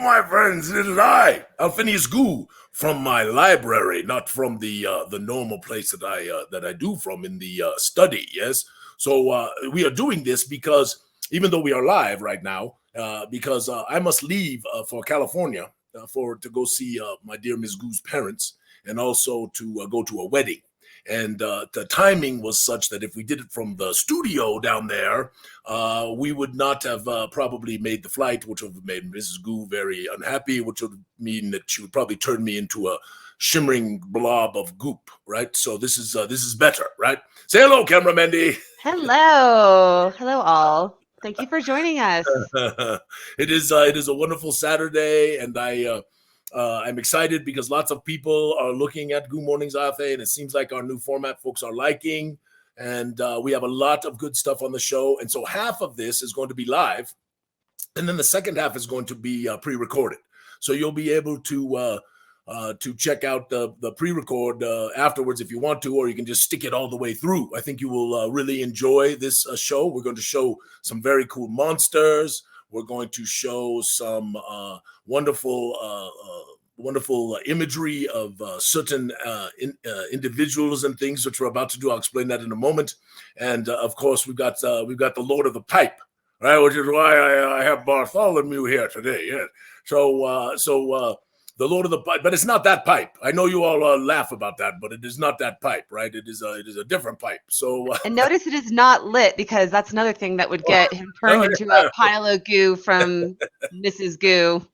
my friends, it is I, Alphinius Goo, from my library, not from the normal place that I do from in the study. Yes, so we are doing this because even though we are live right now, because I must leave for California to go see my dear Miss Goo's parents, and also to go to a wedding. And the timing was such that if we did it from the studio down there, we would not have probably made the flight, which would have made Mrs. Goo very unhappy, which would mean that she would probably turn me into a shimmering blob of goop, right? So this is better, right? Say hello, camera Mandy. Hello all. Thank you for joining us. It is a wonderful Saturday, and I'm excited because lots of people are looking at Goo Morning Zyathé, and it seems like our new format folks are liking, and we have a lot of good stuff on the show. And so half of this is going to be live, and then the second half is going to be pre-recorded. So you'll be able to check out the pre-record afterwards if you want to, or you can just stick it all the way through. I think you will really enjoy this show. We're going to show some very cool monsters. We're going to show some wonderful imagery of certain individuals and things, which we're about to do. I'll explain that in a moment. And of course, we've got the Lord of the Pipe, right? Which is why I have Bartholomew here today. Yeah. So the Lord of the Pipe, but it's not that pipe. I know you all laugh about that, but it is not that pipe, right? It is a different pipe. So and notice it is not lit, because that's another thing that would get him turned into a pile of goo from Mrs. Goo.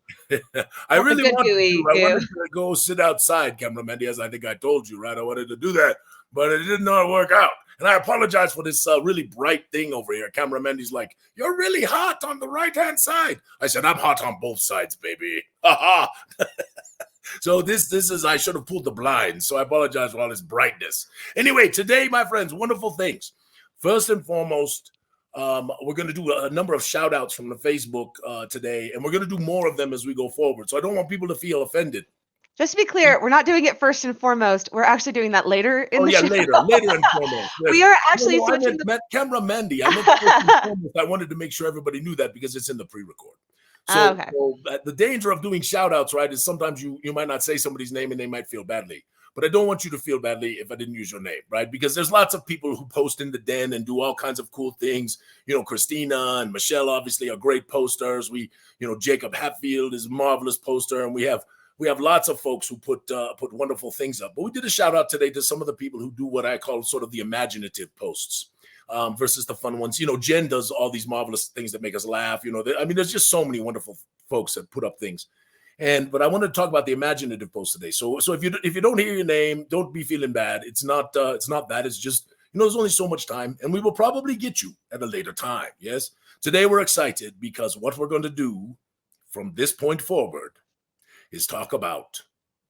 I really wanted to go sit outside, camera Mandy, as I think I told you, right? I wanted to do that, but it did not work out. And I apologize for this really bright thing over here. Camera Mandy's like, "You're really hot on the right-hand side." I said, "I'm hot on both sides, baby." Ha ha. So this is, I should have pulled the blinds. So I apologize for all this brightness. Anyway, today, my friends, wonderful things. First and foremost, we're going to do a number of shout outs from the Facebook today, and we're going to do more of them as we go forward. So I don't want people to feel offended. Just to be clear, we're not doing it first and foremost. We're actually doing that later in the show. later and foremost. Yes. We are actually switching camera Mandy. I wanted to make sure everybody knew that because it's in the pre-record. So, okay. So the danger of doing shout outs, right, is sometimes you might not say somebody's name and they might feel badly. But I don't want you to feel badly if I didn't use your name, right? Because there's lots of people who post in the den and do all kinds of cool things. You know, Christina and Michelle obviously are great posters. Jacob Hatfield is a marvelous poster, and we have lots of folks who put wonderful things up. But we did a shout out today to some of the people who do what I call sort of the imaginative posts versus the fun ones. Jen does all these marvelous things that make us laugh. There's just so many wonderful folks that put up things. But I want to talk about the imaginative post today. So if you don't hear your name, don't be feeling bad. It's not that. It's just, there's only so much time, and we will probably get you at a later time. Yes. Today we're excited because what we're going to do from this point forward is talk about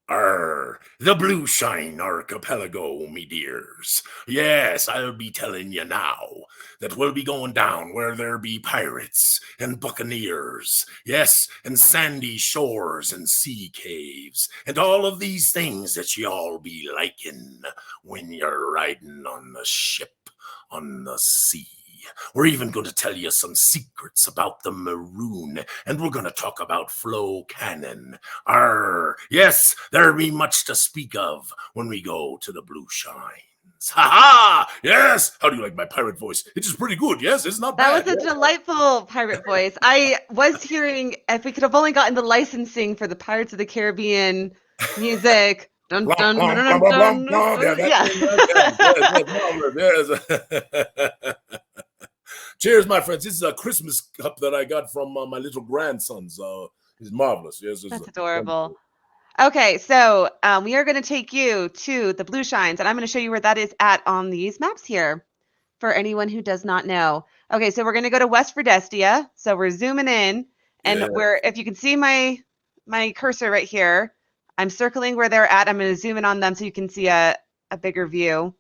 the Blueshine Archipelago, me dears. Yes, I'll be telling you now that we'll be going down where there be pirates and buccaneers, yes, and sandy shores and sea caves, and all of these things that y'all be liking when you're riding on the ship on the sea. We're even going to tell you some secrets about the Maroon, and we're going to talk about Flow Cannon. Yes, there'll be much to speak of when we go to the Blueshines. Ha-ha! Yes! How do you like my pirate voice? It's just pretty good, yes? It's not bad. That was a delightful pirate voice. I was hearing, if we could have only gotten the licensing for the Pirates of the Caribbean music. Dun, dun, dun, dun, dun, dun. Yes. Cheers, my friends. This is a Christmas cup that I got from my little grandsons. It's marvelous. Yes, that's adorable. Okay, so we are going to take you to the Blueshines, and I'm going to show you where that is at on these maps here for anyone who does not know. Okay, so we're going to go to West Verdestia. So we're zooming in, and if you can see my cursor right here, I'm circling where they're at. I'm going to zoom in on them so you can see a bigger view.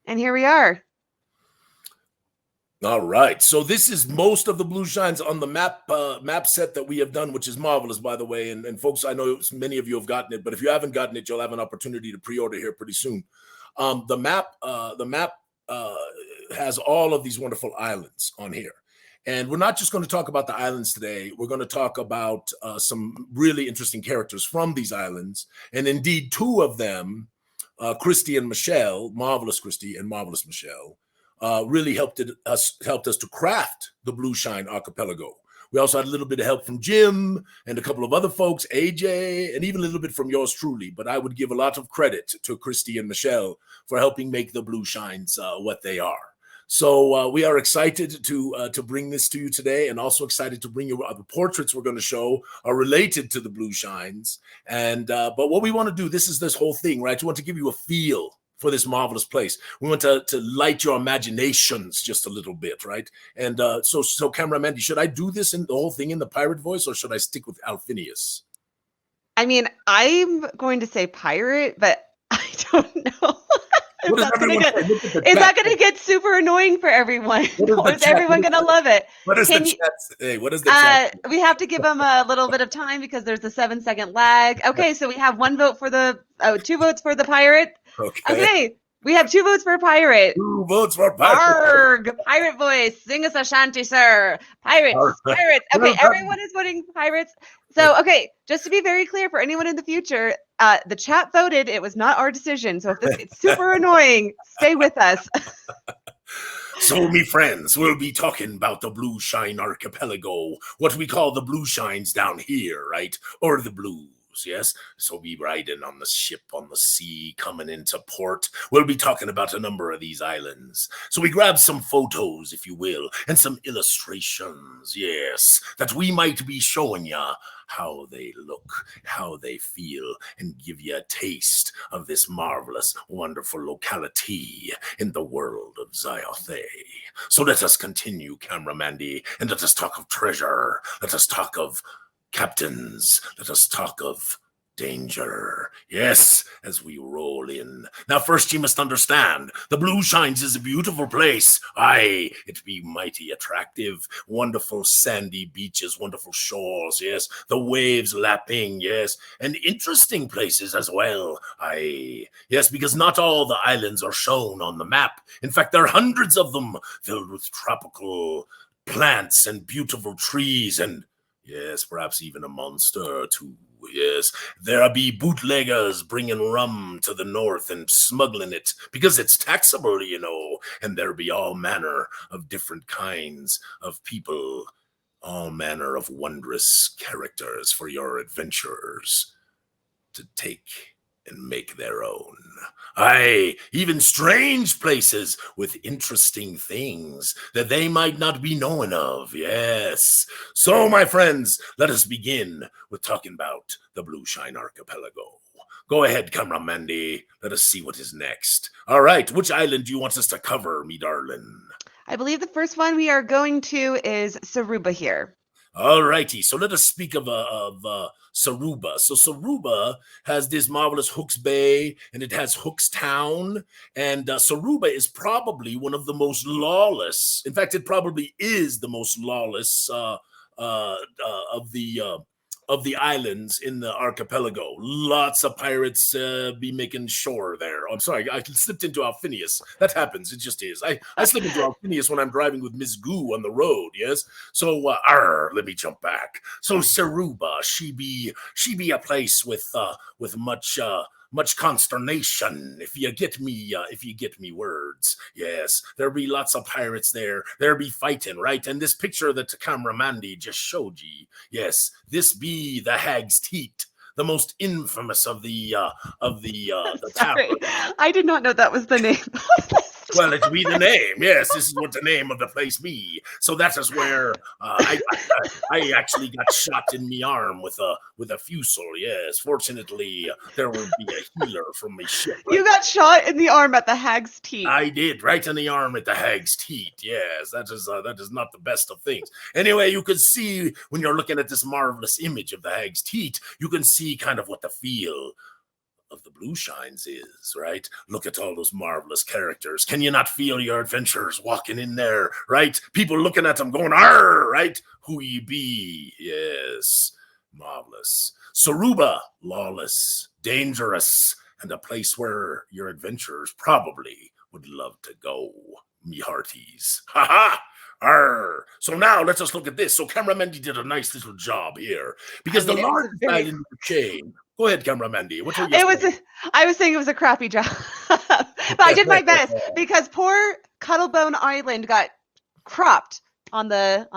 And here we are. All right. So this is most of the Blueshines on the map set that we have done, which is marvelous, by the way. And folks, I know many of you have gotten it, but if you haven't gotten it, you'll have an opportunity to pre-order here pretty soon. The map has all of these wonderful islands on here. And we're not just going to talk about the islands today. We're going to talk about some really interesting characters from these islands. And indeed, two of them, Christy and Michelle, Marvelous Christy and Marvelous Michelle, really helped us to craft the Blueshine Archipelago. We also had a little bit of help from Jim and a couple of other folks, AJ, and even a little bit from yours truly. But I would give a lot of credit to Christy and Michelle for helping make the Blueshines what they are. So we are excited to bring this to you today, and also excited to bring you the portraits we're going to show are related to the Blueshines. And but what we want to do, this is this whole thing, right? We want to give you a feel for this marvelous place. We want to light your imaginations just a little bit, right? And so Camera Mandy, should I do this in the whole thing in the pirate voice, or should I stick with Alphinius? I mean, I'm going to say pirate, but I don't know. Is that going to get super annoying for everyone? Or is everyone going to love it? What does the chat say? What does the chat say? We have to give them a little bit of time because there's a 7-second lag. Okay, so we have 2 votes for the pirate. Okay. We have 2 votes for pirate. 2 votes for pirate. Arg, pirate voice. Sing us a shanty, sir. Pirates. Okay, everyone is voting pirates. So, okay, just to be very clear for anyone in the future, the chat voted. It was not our decision. So if this gets super annoying, stay with us. So, me friends, we'll be talking about the Blueshine Archipelago, what we call the Blueshines down here, right? Or the Blues. Yes, so we riding on the ship on the sea coming into port. We'll be talking about a number of these islands. So we grabbed some photos, if you will, and some illustrations, yes, that we might be showing ya how they look, how they feel, and give you a taste of this marvelous, wonderful locality in the world of Zyathé. So let us continue, Camera Mandy, and let us talk of treasure. Let us talk of captains, let us talk of danger. Yes, as we roll in. Now, first you must understand, the Blueshines is a beautiful place. Aye, it be mighty attractive. Wonderful sandy beaches, wonderful shores, yes. The waves lapping, yes. And interesting places as well. Aye, yes, because not all the islands are shown on the map. In fact, there are hundreds of them filled with tropical plants and beautiful trees and yes, perhaps even a monster or two. Yes, there be bootleggers bringing rum to the north and smuggling it because it's taxable, you know. And there be all manner of different kinds of people, all manner of wondrous characters for your adventurers to take and make their own. Aye, even strange places with interesting things that they might not be knowing of, yes. So, my friends, let us begin with talking about the Blueshine Archipelago. Go ahead, Camera Mandy. Let us see what is next. All right, which island do you want us to cover, me darling? I believe the first one we are going to is Saruba here. All righty, so let us speak of Saruba. So Saruba has this marvelous Hooks Bay, and it has Hooks Town, and Saruba is probably one of the most lawless. In fact, it probably is the most lawless of the islands in the archipelago. Lots of pirates be making shore there. I'm sorry, I slipped into Alphinius. That happens. It just is. I slip into Alphinius when I'm driving with Miss Goo on the road, yes? So, let me jump back. So Saruba, she be a place with much consternation, if you get me words. Yes, there be lots of pirates there. There be fighting, right? And this picture that Camera Mandy just showed ye, yes, this be the Hag's Teat, the most infamous of the Sorry, I did not know that was the name. Well, it be the name. Yes, this is what the name of the place be. So that is where I actually got shot in the arm with a fusel. Yes, fortunately there will be a healer from my ship. Right? You got shot in the arm at the Hag's Teat. I did, right in the arm at the Hag's Teat. Yes, that is not the best of things. Anyway, you can see when you're looking at this marvelous image of the Hag's Teat, you can see kind of what the feel of the Blueshines is, right? Look at all those marvelous characters. Can you not feel your adventurers walking in there, right? People looking at them going, "Arr!" Right? Who ye be? Yes, marvelous. Saruba, lawless, dangerous, and a place where your adventurers probably would love to go, me hearties. Ha ha! Arr. So now let us look at this. So Cameramendi did a nice little job here because the it was largest very. island in the chain. Go ahead, Cameramendi. What are you It was. I was saying it was a crappy job, but I did my best because poor Cuttlebone Island got cropped on the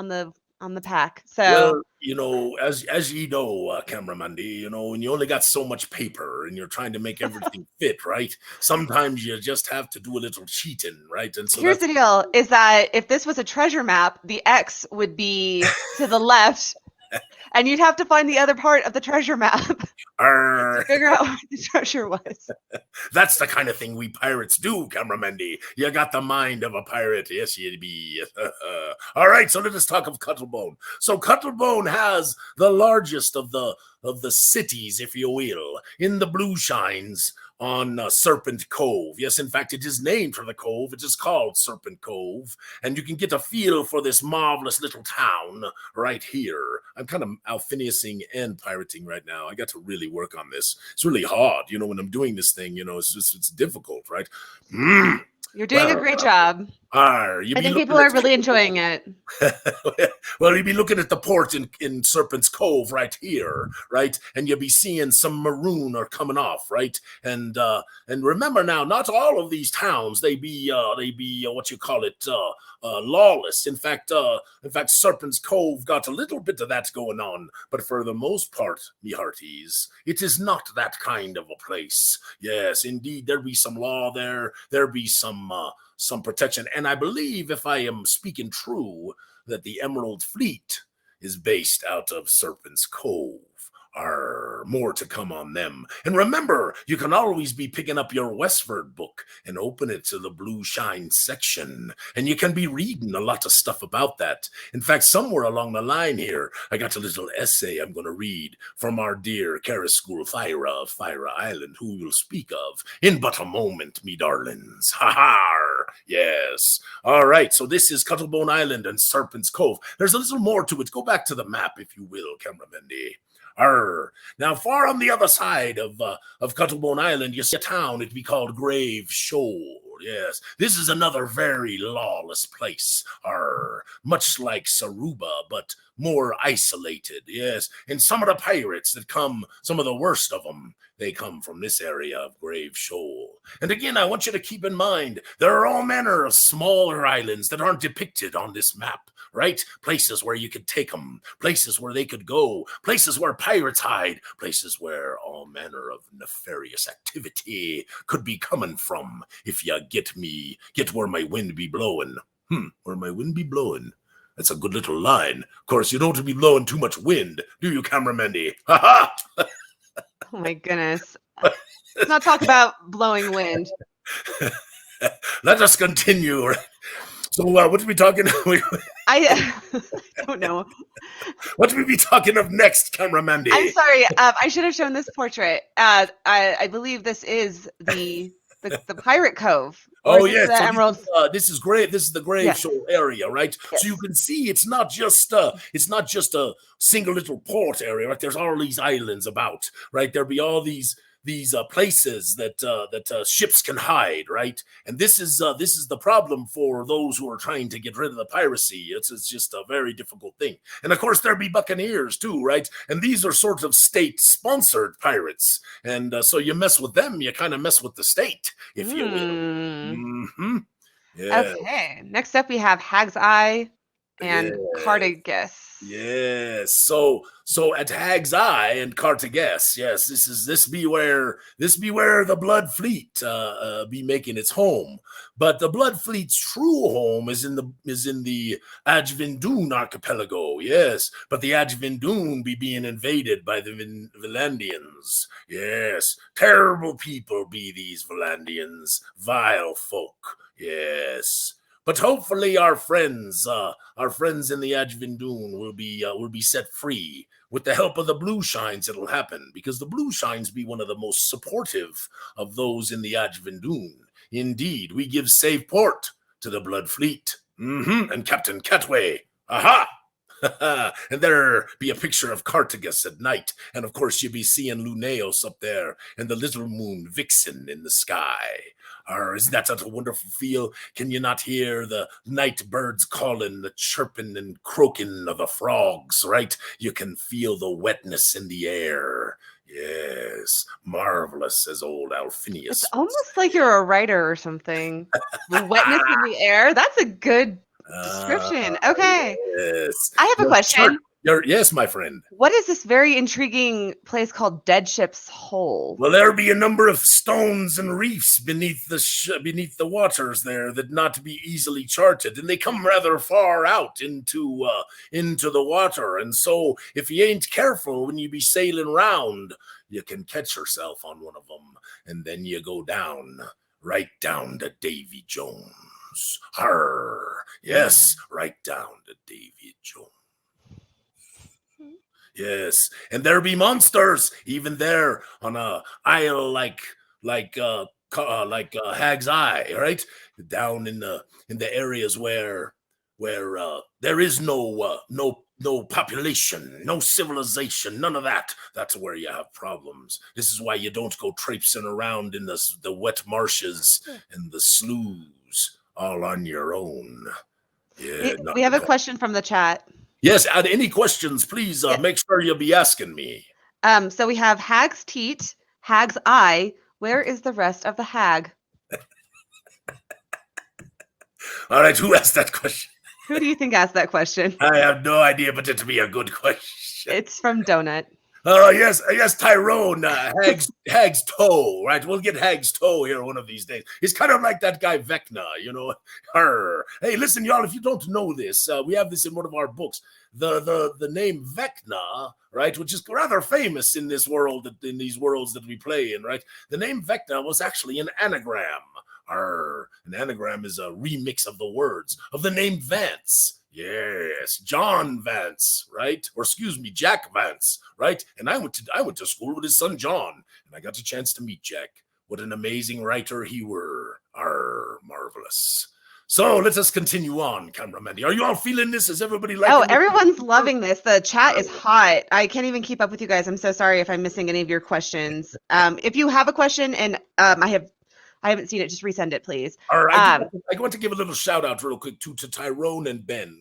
pack. So well, you know, as you know, Cameramendi, you know, when you only got so much paper and you're trying to make everything fit, right? Sometimes you just have to do a little cheating, right? And so here's the deal: is that if this was a treasure map, the X would be to the left. And you'd have to find the other part of the treasure map to figure out what the treasure was. That's the kind of thing we pirates do, Cameramendi. You got the mind of a pirate. Yes, you be. All right, so let us talk of Cuttlebone. So Cuttlebone has the largest of the cities, if you will, in the Blueshines on Serpent Cove. Yes, in fact, it is named for the cove. It is called Serpent Cove, and you can get a feel for this marvelous little town right here. I'm kind of Alphiniusing and pirating right now. I got to really work on this. It's really hard, you know, when I'm doing this thing, you know, it's difficult, right? You're doing a great job. I think people are really enjoying it. Well, you'd be looking at the port in Serpent's Cove right here, right? And you'll be seeing some maroon are coming off, right? And remember now, not all of these towns they be what you call it lawless. In fact, Serpent's Cove got a little bit of that going on, but for the most part, me hearties, it is not that kind of a place. Yes, indeed, there be some law there. There be some protection. And I believe, if I am speaking true, that the Emerald Fleet is based out of Serpent's Cove. More to come on them. And remember, you can always be picking up your Westward book and open it to the Blueshine section. And you can be reading a lot of stuff about that. In fact, somewhere along the line here, I got a little essay I'm going to read from our dear Caraschool Thyra of Thyra Island, who we'll speak of in but a moment, me darlings. Ha-ha! Yes. All right, so this is Cuttlebone Island and Serpent's Cove. There's a little more to it. Go back to the map, if you will, Cameramendi. Now, far on the other side of Cuttlebone Island, you see a town. It'd be called Grave Shoal. Yes, this is another very lawless place. Much like Saruba, but more isolated. Yes, and some of the pirates that come, some of the worst of them, they come from this area of Grave Shoal. And again, I want you to keep in mind, there are all manner of smaller islands that aren't depicted on this map, right? Places where you could take them, places where they could go, places where pirates hide, places where all manner of nefarious activity could be coming from, if you get where my wind be blowing. Where my wind be blowing. That's a good little line. Of course, you don't want to be blowing too much wind, do you, Cameramendi? Ha-ha! Oh my goodness. Let's not talk about blowing wind. Let us continue. So what are we talking I don't know. What do we be talking of next, Cameramendi? I'm sorry. I should have shown this portrait. I believe this is the Pirate Cove. Oh yes, the Emerald. This is great. This is the Grave Shoal area, right? Yes. So you can see it's not just a single little port area, right? There's all these islands about, right? There'll be all these places that ships can hide, right? And this is the problem for those who are trying to get rid of the piracy. It's just a very difficult thing. And of course, there be buccaneers too, right? And these are sort of state-sponsored pirates. And so you mess with them, you kind of mess with the state, if you will. Mm-hmm. Yeah. Okay. Next up, we have Hag's Eye and Cartagus. Yes. So at Hag's Eye and Cartagus, yes, this be where the Blood Fleet be making its home. But the Blood Fleet's true home is in the Ajvindoon archipelago. Yes, but the Ajvindoon be being invaded by the Valandians. Yes, terrible people be these Valandians, vile folk. Yes. But hopefully our friends in the Ajvindoon will be set free. With the help of the Blueshines, it'll happen, because the Blueshines be one of the most supportive of those in the Ajvindoon. Indeed, we give safe port to the Blood Fleet. And Captain Catway. Aha! And there be a picture of Cartagus at night, and of course you be seeing Luneos up there, and the little moon Vixen in the sky. Isn't that such a wonderful feel? Can you not hear the night birds calling, the chirping and croaking of the frogs, right? You can feel the wetness in the air. Yes, marvelous, as old Alphinius. It's almost like you're a writer or something. The wetness in the air. That's a good description. Okay. Yes. I have a question. Yes, my friend. What is this very intriguing place called Dead Ship's Hole? Well, there be a number of stones and reefs beneath the waters there that not be easily charted, and they come rather far out into the water. And so, if you ain't careful when you be sailing round, you can catch yourself on one of them, and then you go down, right down to Davy Jones. Arr, yes, right down to Davy Jones. Yes, and there be monsters even there on a isle like Hag's Eye, right? Down in the areas where there is no population, no civilization, none of that. That's where you have problems. This is why you don't go traipsing around in the wet marshes and the sloughs all on your own. Yeah, we have a question from the chat. Yes, add any questions, please. Make sure you'll be asking me. So we have Hag's Teat, Hag's Eye. Where is the rest of the hag? All right, who asked that question? Who do you think asked that question? I have no idea, but it'll be a good question. It's from Donut. Oh, yes, Tyrone, Hag's Toe, right? We'll get Hag's Toe here one of these days. He's kind of like that guy Vecna, you know. Hey, listen, y'all, if you don't know this, we have this in one of our books. The name Vecna, right, which is rather famous in this world, in these worlds that we play in, right? The name Vecna was actually an anagram. An anagram is a remix of the words of the name Vance. Yes, John Vance, right? Or excuse me, Jack Vance, right? And I went to school with his son John, and I got a chance to meet Jack. What an amazing writer he were. Marvelous. So let us continue on, cameraman. Are you all feeling this? Is everybody liking it? Everyone's loving this. The chat is hot. I can't even keep up with you guys. I'm so sorry if I'm missing any of your questions. If you have a question and I haven't seen it, just resend it, please. All right. I want to give a little shout out real quick to Tyrone and Ben.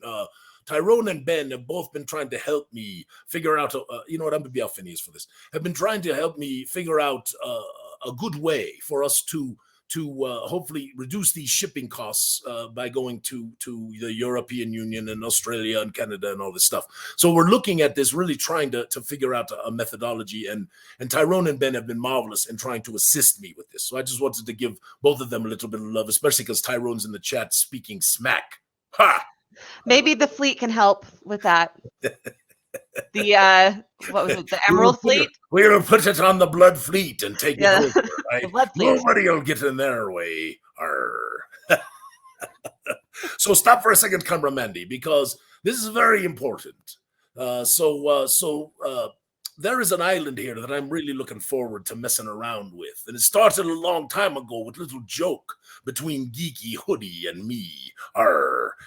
Tyrone and Ben have both been trying to help me figure out, you know what, I'm going to be Alphinius for this, have been trying to help me figure out a good way for us to hopefully reduce these shipping costs by going to the European Union and Australia and Canada and all this stuff. So we're looking at this, really trying to figure out a methodology, and Tyrone and Ben have been marvelous in trying to assist me with this. So I just wanted to give both of them a little bit of love, especially because Tyrone's in the chat speaking smack. Ha! Maybe the fleet can help with that. The what was it? The Emerald Fleet. We'll put it on the Blood Fleet and take it over. Right? The Blood Fleet. Nobody will get in their way. So stop for a second, Cameramandy, because this is very important. There is an island here that I'm really looking forward to messing around with. And it started a long time ago with a little joke between Geeky Hoodie and me.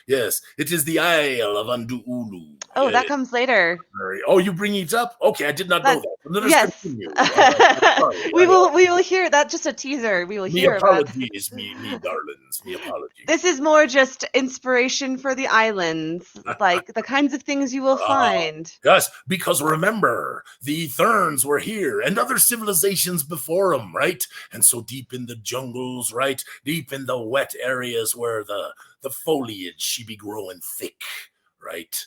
Yes, it is the Isle of Undulu. Oh, that comes later. Oh, you bring it up? Okay, I did not know that. Let us yes. continue. We will hear that. Just a teaser. We will hear about. Me darlings. Me apologies. This is more just inspiration for the islands, like the kinds of things you will find. Yes, because remember, the Therns were here and other civilizations before them, right? And so deep in the jungles, right? Deep in the wet areas where the foliage she be growing thick, right?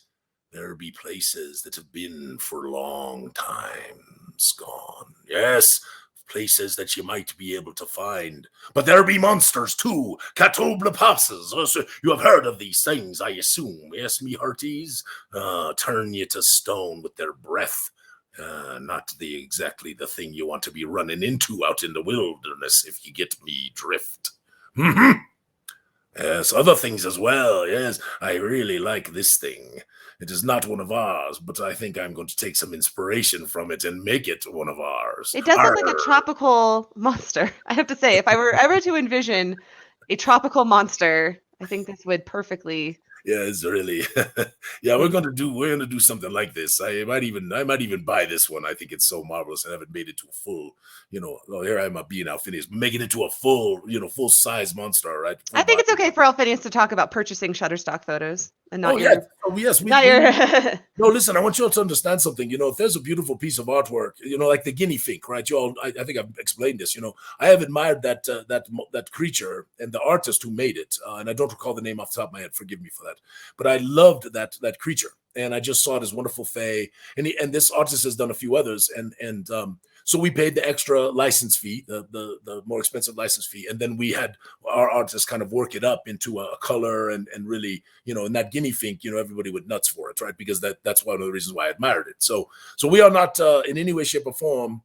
There be places that have been for long times gone. Yes, places that you might be able to find. But there be monsters too. Catoblepopses. You have heard of these things, I assume. Yes, me hearties? Turn you to stone with their breath. Not exactly the thing you want to be running into out in the wilderness, if you get me drift. Mm-hmm. Yes, other things as well. Yes, I really like this thing. It is not one of ours, but I think I'm going to take some inspiration from it and make it one of ours. It does look like a tropical monster. I have to say, if I were ever to envision a tropical monster, I think this would perfectly Yeah, it's really yeah, we're gonna do something like this. I might even buy this one. I think it's so marvelous. I haven't made it to a full, well, here I am being Alphinius, making it to a full, full size monster, right? I Full think it's body. okay for Alphinius to talk about purchasing Shutterstock photos and not Oh your, yes, oh yes. not your. No, listen. I want you all to understand something. If there's a beautiful piece of artwork, like the guinea fink, right? You all, I think I've explained this. I have admired that creature and the artist who made it, and I don't recall the name off the top of my head. Forgive me for that, but I loved that creature, and I just saw it as wonderful fae. And this artist has done a few others, and so we paid the extra license fee, the more expensive license fee, and then we had our artists kind of work it up into a color and really, and that guinea fink, everybody went nuts for it, right? Because that's one of the reasons why I admired it. So we are not in any way, shape, or form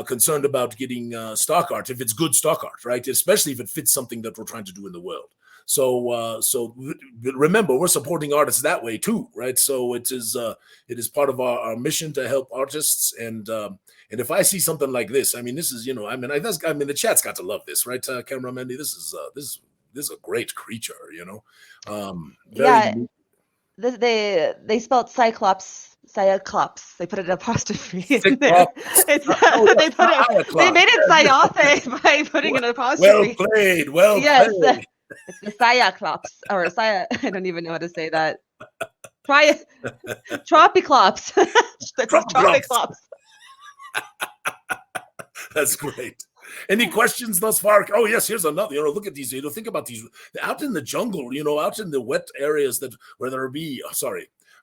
concerned about getting stock art if it's good stock art, right? Especially if it fits something that we're trying to do in the world. So remember, we're supporting artists that way too, right? So it is part of our mission to help artists, and if I see something like this, this is, the chat's got to love this, right, cameraman? This is a great creature, Yeah, they spelled Cyclops. They put it in apostrophe in there. They made it Zyathé by putting an apostrophe. Well played. It's the Cyclops, or I don't even know how to say that. Tropiclops. That's Tropiclops. That's great. Any questions thus far? Oh yes, here's another. Look at these. Think about these out in the jungle. Out in the wet areas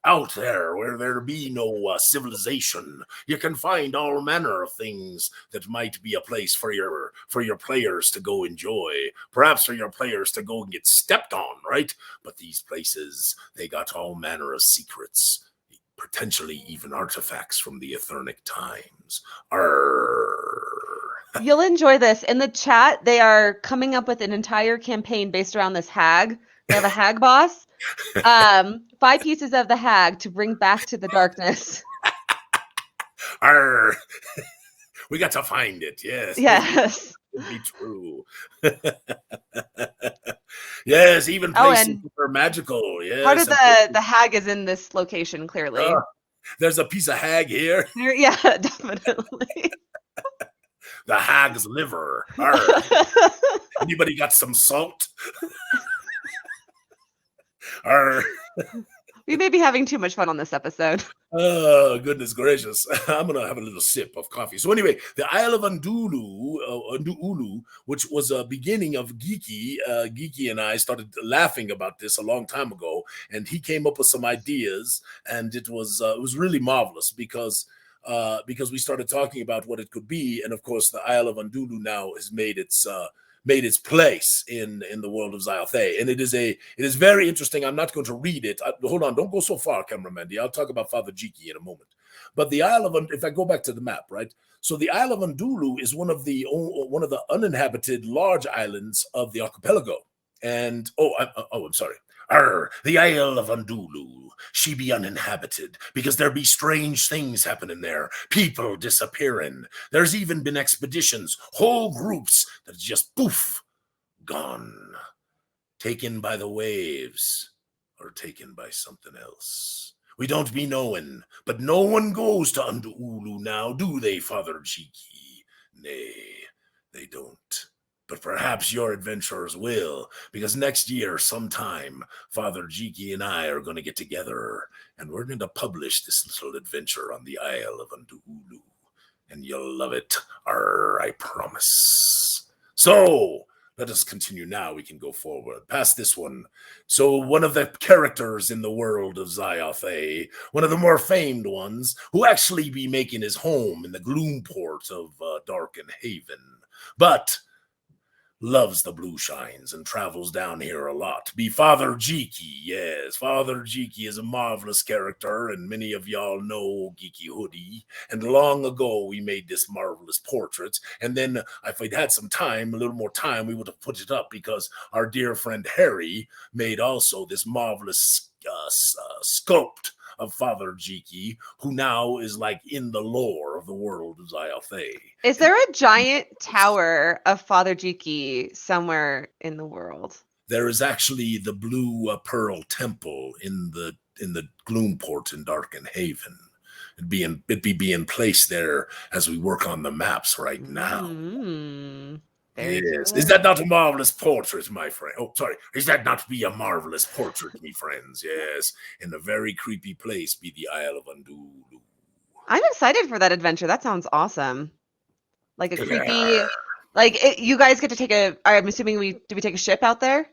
out there where there be no civilization. You can find all manner of things that might be a place for your players to go enjoy. Perhaps for your players to go and get stepped on, right? But these places, they got all manner of secrets, potentially even artifacts from the Ethernic times. You'll enjoy this. In the chat, they are coming up with an entire campaign based around this hag. They have a hag boss. 5 pieces of the hag to bring back to the darkness. We got to find it. Yes. Yes. It be true. Yes, even places that are magical. Yes. Part of the hag is in this location, clearly. There's a piece of hag here. Yeah, definitely. The hag's liver. Anybody got some salt? We may be having too much fun on this episode. Oh, goodness gracious. I'm going to have a little sip of coffee. So anyway, the Isle of Undulu, which was a beginning of Geeky. Geeky and I started laughing about this a long time ago, and he came up with some ideas, and it was really marvelous because we started talking about what it could be. And of course, the Isle of Undulu now has made its place in the world of Zyathé, and it is very interesting. I'm not going to read it. Hold on, don't go so far, cameraman. I'll talk about Father Jiki in a moment. But the Isle of, if I go back to the map, right? So the Isle of Undulu is one of the uninhabited large islands of the archipelago. And I'm sorry. The Isle of Undulu, she be uninhabited because there be strange things happening there, people disappearing. There's even been expeditions, whole groups that just poof, gone, taken by the waves or taken by something else. We don't be knowing, but no one goes to Undulu now, do they, Father Jiki? Nay, they don't. But perhaps your adventurers will, because next year sometime, Father Jiki and I are going to get together, and we're going to publish this little adventure on the Isle of Undulu, and you'll love it, I promise. So, let us continue now. We can go forward past this one. So one of the characters in the world of Zyathé, one of the more famed ones, who actually be making his home in the gloom port of Darken Haven, but loves the Blueshines and travels down here a lot. Be Father Jiki. Yes, Father Jiki is a marvelous character, and many of y'all know Geeky Hoodie. And long ago, we made this marvelous portrait. And then, if we'd had some time, a little more time, we would have put it up because our dear friend Harry made also this marvelous sculpt of Father Jiki, who now is like in the lore of the world of Zyathé. Is there a giant tower of Father Jiki somewhere in the world? there is actually the Blue Pearl Temple in the Gloomport in Darken Haven. It'd be being placed there as we work on the maps right now. Very yes. cool. Is that not a marvelous portrait, my friend? Oh, sorry. Is that not be a marvelous portrait, me friends? Yes. In a very creepy place be the Isle of Undulu. I'm excited for that adventure. That sounds awesome. Like a creepy, like you guys get to take I'm assuming we take a ship out there?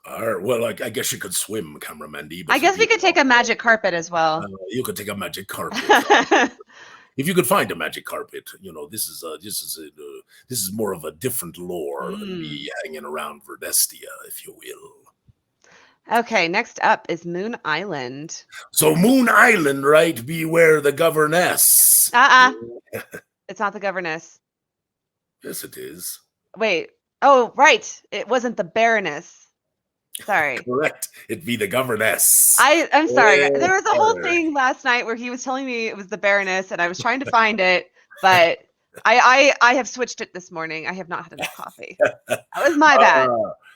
Well, I guess you could swim, cameraman. I guess we could take a magic carpet as well. You could take a magic carpet. If you could find a magic carpet, this is more of a different lore than me hanging around Verdestia, if you will. Okay, next up is Moon Island. So Moon Island, right? Beware the governess. It's not the governess. Yes, it is. Wait. Oh, right. It wasn't the Baroness. Sorry. Correct. It'd be the governess. I'm sorry. There was a whole thing last night where he was telling me it was the Baroness, and I was trying to find it, but I have switched it this morning. I have not had enough coffee. That was my bad.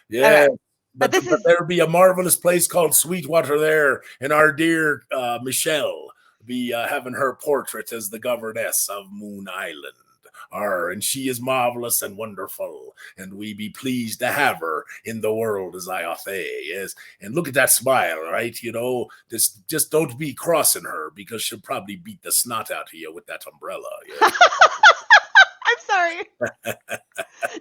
Yeah. Okay. But there'll be a marvelous place called Sweetwater there, and our dear Michelle be having her portrait as the governess of Moon Island. And she is marvelous and wonderful, and we be pleased to have her in the world as Zyathé. Yes, and look at that smile, right? Just don't be crossing her, because she'll probably beat the snot out of you with that umbrella. Yes. I'm sorry.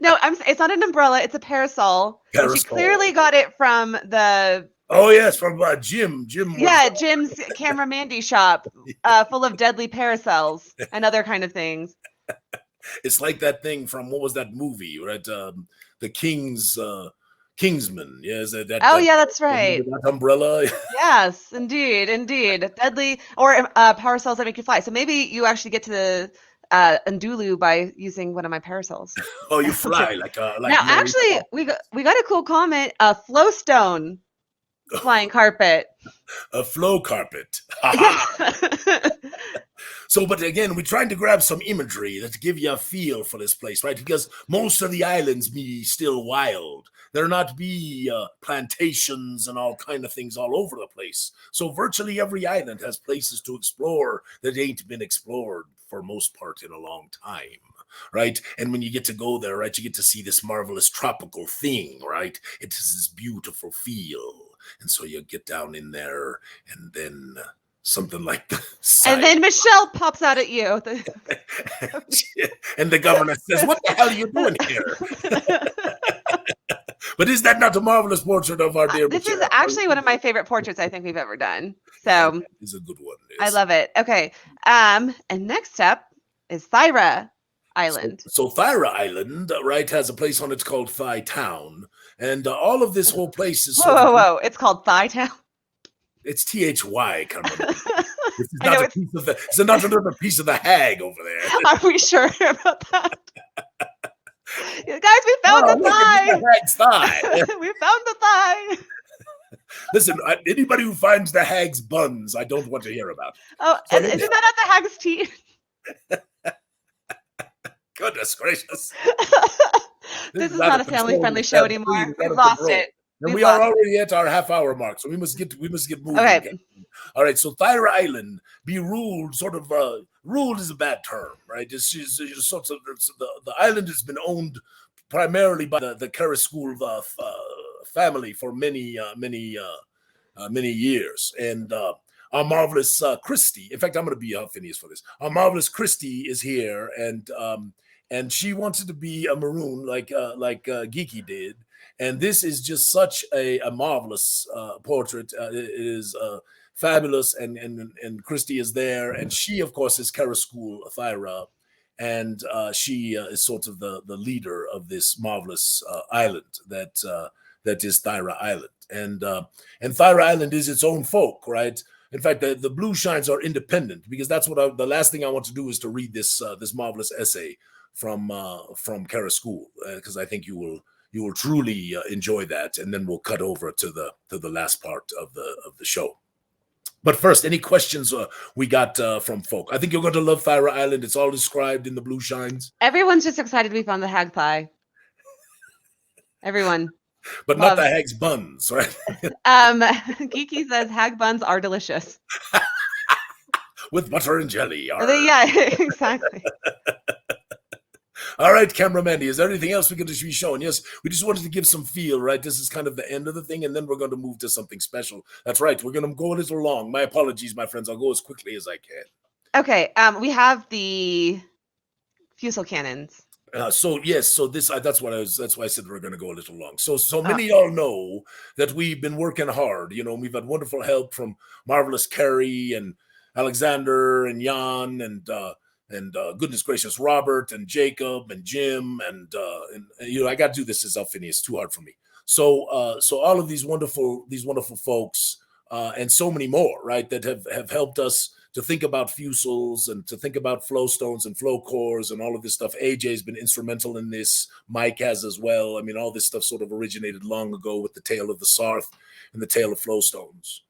No, it's not an umbrella. It's a parasol. She clearly got it from the. Oh yes, from Jim. Yeah, Jim's Camera Mandy shop, full of deadly parasols and other kind of things. It's like that thing from, what was that movie, right? The Kingsman. Yes. Yeah, that's right. That umbrella. Yes, indeed. Deadly, or parasols that make you fly. So maybe you actually get to the Undulu by using one of my parasols. Oh, you fly like now, actually, we got a cool comment. A flowstone flying carpet. A flow carpet. So, but again, we're trying to grab some imagery to give you a feel for this place, right? Because most of the islands be still wild. There not be plantations and all kind of things all over the place. So virtually every island has places to explore that ain't been explored for most part in a long time, right? And when you get to go there, right, you get to see this marvelous tropical thing, right? It is this beautiful feel. And so you get down in there, and then something like that. And then Michelle pops out at you. And the governor says, "What the hell are you doing here?" But is that not a marvelous portrait of our dear This Michelle? is actually one of my favorite portraits I think we've ever done. So it's a good one. I love it. Okay. And next up is Thyra Island. So Thyra Island, right, has a place on it called Thigh Town. And all of this whole place is... Whoa. It's called Thigh Town? It's THY. It's not another piece of the hag over there. Are we sure about that? Guys, we found the thigh. The hag's thigh. We found the thigh. Listen, anybody who finds the hag's buns, I don't want to hear about. Oh, so isn't that not the hag's teeth? Goodness gracious. This is not a family-friendly show anymore. We've lost it. And we are already at our half-hour mark, so we must get moving. Okay. Again. All right, so Thyra Island be ruled ruled is a bad term, right? It's sort of the island has been owned primarily by the Carascool family for many years, and our marvelous Christy. In fact, I'm going to be Alphinius for this. Our marvelous Christy is here, and she wanted to be a maroon like Geeky did. And this is just such a marvelous portrait. It is fabulous, and Christy is there, and she, of course, is Carascool Thyra, and she is sort of the leader of this marvelous island that is Thyra Island, and Thyra Island is its own folk, right? In fact, the Blueshines are independent, because that's what the last thing I want to do is to read this marvelous essay from Carascool, because I think you will truly enjoy that, and then we'll cut over to the last part of the show. But first, any questions we got from folk? I think you're going to love Thyra Island. It's all described in the Blueshines. Everyone's just excited we found the hag thigh. Everyone. But not Love. the hag's buns, right? Geeky says hag buns are delicious. With butter and jelly. Yeah, exactly. All right, cameraman, is there anything else we could be showing? Yes, we just wanted to give some feel, right? This is kind of the end of the thing, and then we're going to move to something special. That's right. We're going to go a little long. My apologies, my friends. I'll go as quickly as I can. Okay, we have the fusel cannons. So this that's why I said we're going to go a little long. So many of y'all know that we've been working hard. You know, we've had wonderful help from Marvelous Carrie and Alexander and Jan and goodness gracious, Robert and Jacob and Jim and you know, I got to do this as Alphinius. Too hard for me. So all of these wonderful folks and so many more, right, that have helped us to think about fusels and to think about flow stones and flow cores and all of this stuff. AJ's been instrumental in this. Mike has as well. I mean, all this stuff sort of originated long ago with the tale of the Sarth and the tale of flow stones.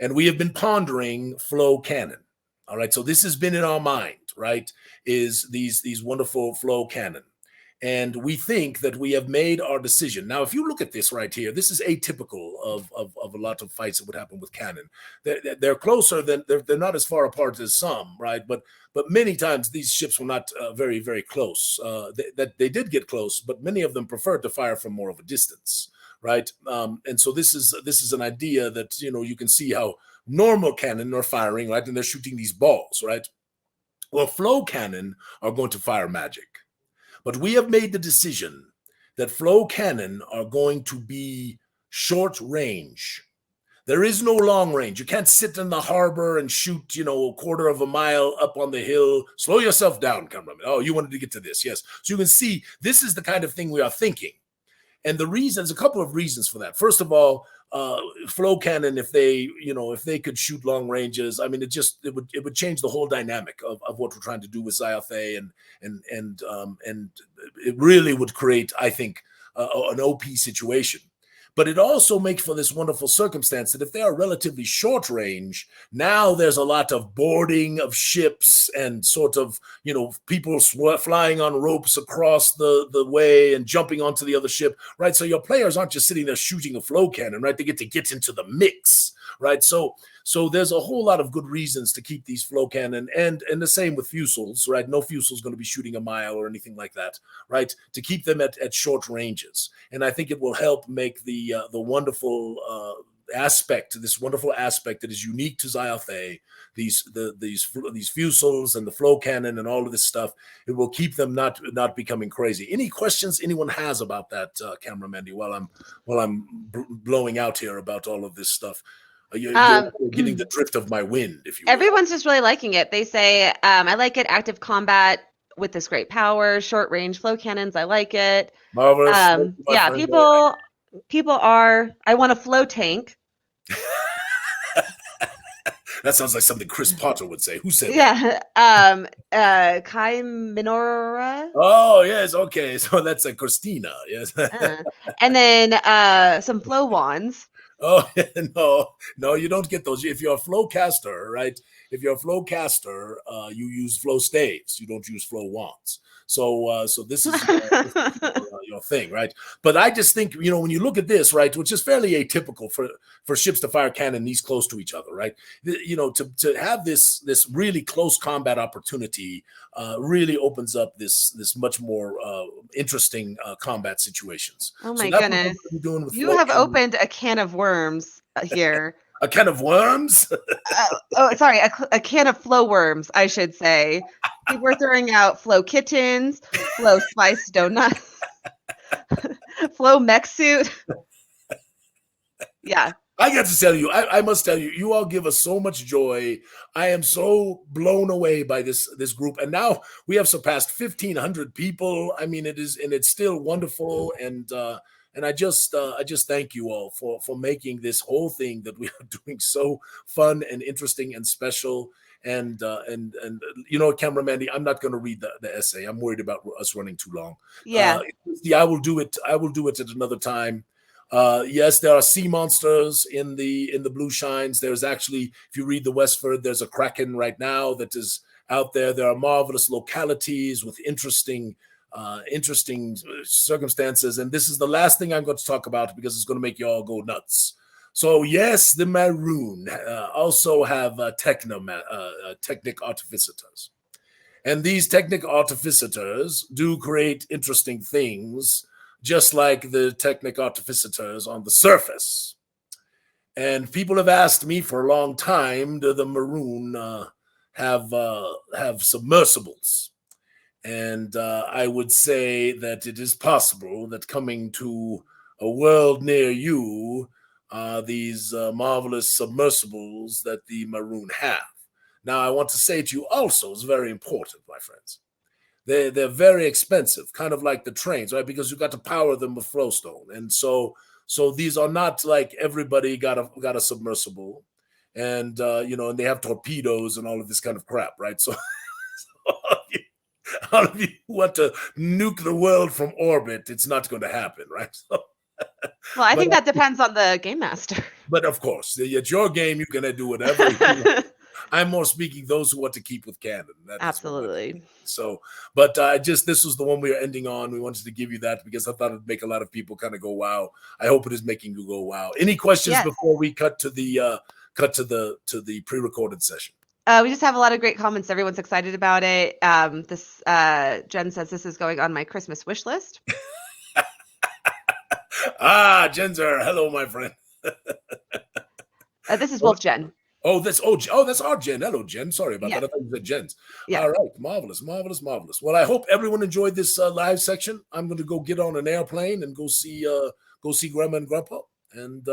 And we have been pondering flow cannon. All right, so this has been in our mind, right, is these wonderful flow cannon. And we think that we have made our decision. Now, if you look at this right here, this is atypical of a lot of fights that would happen with cannon. They're closer than, they're not as far apart as some, right? But many times these ships were not very, very close. They did get close, but many of them preferred to fire from more of a distance, right? And so this is an idea that, you know, you can see how normal cannon are firing, right? And they're shooting these balls, right? Well, flow cannon are going to fire magic. But we have made the decision that flow cannon are going to be short range. There is no long range. You can't sit in the harbor and shoot, you know, a quarter of a mile up on the hill. Slow yourself down, cameraman. Oh, you wanted to get to this. Yes. So you can see this is the kind of thing we are thinking. And the reasons, a couple of reasons for that. First of all, flow cannon, if they could shoot long ranges, I mean, it would change the whole dynamic of what we're trying to do with Zyathé, and it really would create, I think, an OP situation. But it also makes for this wonderful circumstance that if they are relatively short range, now there's a lot of boarding of ships and sort of, you know, people flying on ropes across the way and jumping onto the other ship, right? So your players aren't just sitting there shooting a flow cannon, right? They get into the mix, right? So there's a whole lot of good reasons to keep these flow cannon, and the same with fusels, right? No fusel is going to be shooting a mile or anything like that, right? To keep them at short ranges. And I think it will help make the wonderful this wonderful aspect that is unique to Zyathé, these fusels and the flow cannon and all of this stuff. It will keep them not becoming crazy. Any questions anyone has about that, cameraman, while I'm blowing out here about all of this stuff? You're getting the drift of my wind, if you will. Everyone's just really liking it. They say, I like it. Active combat with this great power, short range flow cannons. I like it. Marvelous. Yeah, people are, I want a flow tank. That sounds like something Chris Potter would say. Who said that? Yeah. Kai Minora. Oh, yes. Okay. So that's a Christina. Yes. And then some flow wands. Oh, no, you don't get those. If you're a flow caster, right? If you're a flow caster, you use flow staves. You don't use flow wands. So this is your thing, right? But I just think, you know, when you look at this, right, which is fairly atypical for ships to fire cannon these close to each other, right? You know, to have this really close combat opportunity really opens up this much more interesting combat situations. Oh my goodness! You have opened a can of worms here. A can of worms? Sorry, a can of flow worms, I should say. We're throwing out flow kittens, flow spice donuts, flow mech suit. Yeah. I got to tell you, I must tell you, you all give us so much joy. I am so blown away by this group. And now we have surpassed 1,500 people. I mean, it's still wonderful. And I just thank you all for making this whole thing that we are doing so fun and interesting and special. And you know, cameraman, I'm not going to read the essay. I'm worried about us running too long. Yeah. I will do it at another time. Yes, there are sea monsters in the Blueshines. There's actually, if you read the Westford, there's a kraken right now that is out there. There are marvelous localities with interesting interesting circumstances. And this is the last thing I'm going to talk about because it's going to make you all go nuts. So yes, the Maroon also have technic artificers. And these technic artificers do create interesting things, just like the technic artificers on the surface. And people have asked me for a long time, do the Maroon have submersibles? And I would say that it is possible that coming to a world near you, these marvelous submersibles that the Maroon have. Now, I want to say to you also, it's very important, my friends. They're very expensive, kind of like the trains, right? Because you got to power them with flowstone. And so these are not like everybody got a submersible, and and they have torpedoes and all of this kind of crap, right? So all of you want to nuke the world from orbit, it's not going to happen, right? So, well, I think that depends on the game master. But of course, it's your game. You can do whatever you want. I'm more speaking those who want to keep with canon. Absolutely. So, but this was the one we are ending on. We wanted to give you that because I thought it'd make a lot of people kind of go, wow. I hope it is making you go, wow. Any questions before we cut to the pre-recorded session? We just have a lot of great comments. Everyone's excited about it. This Jen says this is going on my Christmas wish list. Jenzer, hello, my friend. This is Wolf Jen. That's our Jen. Hello, Jen. Sorry about that. I thought you said Jen's. Yeah. All right, marvelous. Well, I hope everyone enjoyed this live section. I'm going to go get on an airplane and go see Grandma and Grandpa, and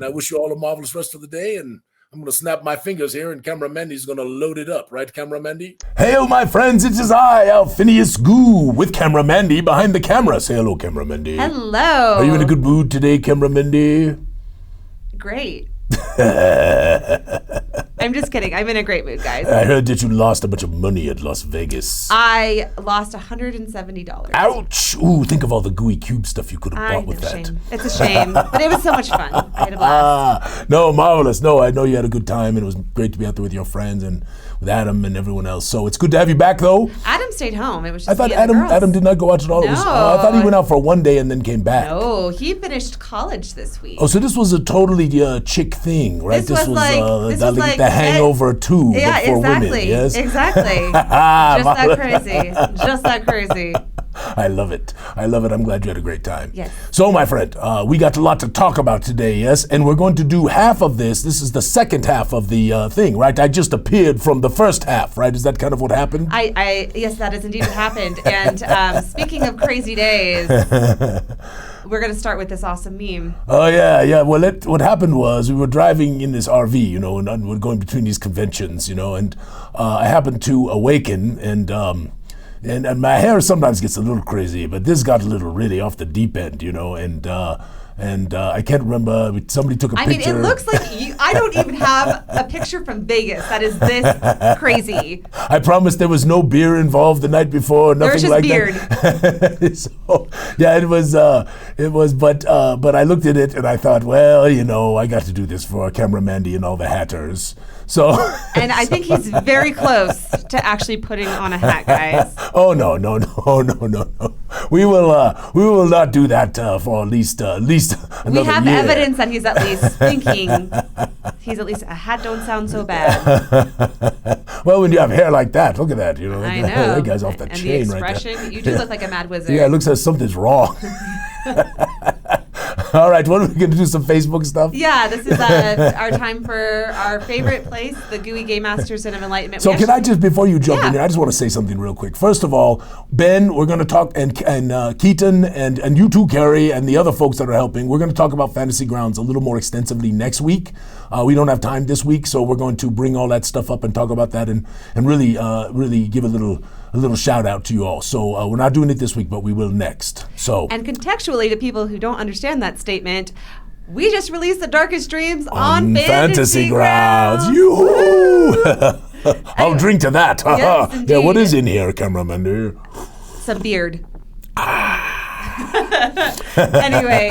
I wish you all a marvelous rest of the day. And I'm going to snap my fingers here, and Camera Mandy's going to load it up, right, Camera Mandy? Hey, my friends, it is I, Alphinius Goo, with Camera Mandy behind the camera. Say hello, Camera Mandy. Hello. Are you in a good mood today, Camera Mandy? Great. I'm just kidding. I'm in a great mood, guys. I heard that you lost a bunch of money at Las Vegas. I lost $170. Ouch! Ooh, think of all the Gooey Cube stuff you could have bought with that. Shame. It's a shame, but it was so much fun. I had a blast. No, marvelous. No, I know you had a good time, and it was great to be out there with your friends and with Adam and everyone else. So it's good to have you back, though. Adam stayed home. It was just I thought Adam did not go out at all. No. I thought he went out for one day and then came back. No, he finished college this week. Oh, so this was a totally chick thing, right? This was like the Hangover 2, yeah, but for exactly, women, yes? Exactly. Just that crazy. I love it. I'm glad you had a great time. Yes. So, my friend, we got a lot to talk about today, yes? And we're going to do half of this. This is the second half of the thing, right? I just appeared from the first half, right? Is that kind of what happened? Yes, that is indeed what happened. And speaking of crazy days, we're going to start with this awesome meme. Oh, yeah. Well, what happened was we were driving in this RV, and we're going between these conventions, and I happened to awaken, and my hair sometimes gets a little crazy, but this got a little really off the deep end, and I can't remember. Somebody took a picture. I mean, it looks like I don't even have a picture from Vegas that is this crazy. I promise there was no beer involved the night before. Nothing like beard. That. So, yeah, it was. But I looked at it and I thought, well, I got to do this for Camera Mandy and all the hatters. So. And I think he's very close to actually putting on a hat, guys. Oh no. We will not do that for at least another year. We have evidence that he's at least thinking. He's at least a hat don't sound so bad. Well, when you have hair like that, look at that. I know. That guy's off the chain right there. And the expression, you do look like a mad wizard. Yeah, it looks like something's wrong. All right, what are we going to do? Some Facebook stuff? Yeah, this is our time for our favorite place, the Gooey Game Masters and Enlightenment. So can I just, before you jump in here, I just want to say something real quick. First of all, Ben, we're going to talk, and Keaton, and you too, Carrie, and the other folks that are helping, we're going to talk about Fantasy Grounds a little more extensively next week. We don't have time this week, so we're going to bring all that stuff up and talk about that and really give a little shout out to you all. So we're not doing it this week, but we will next. So. And contextually, to people who don't understand that statement, we just released the Darkest Dreams on Fantasy Grounds. Yoo-hoo! I'll drink to that. Yes, yeah, what is in here, cameraman? Some beard. Anyway,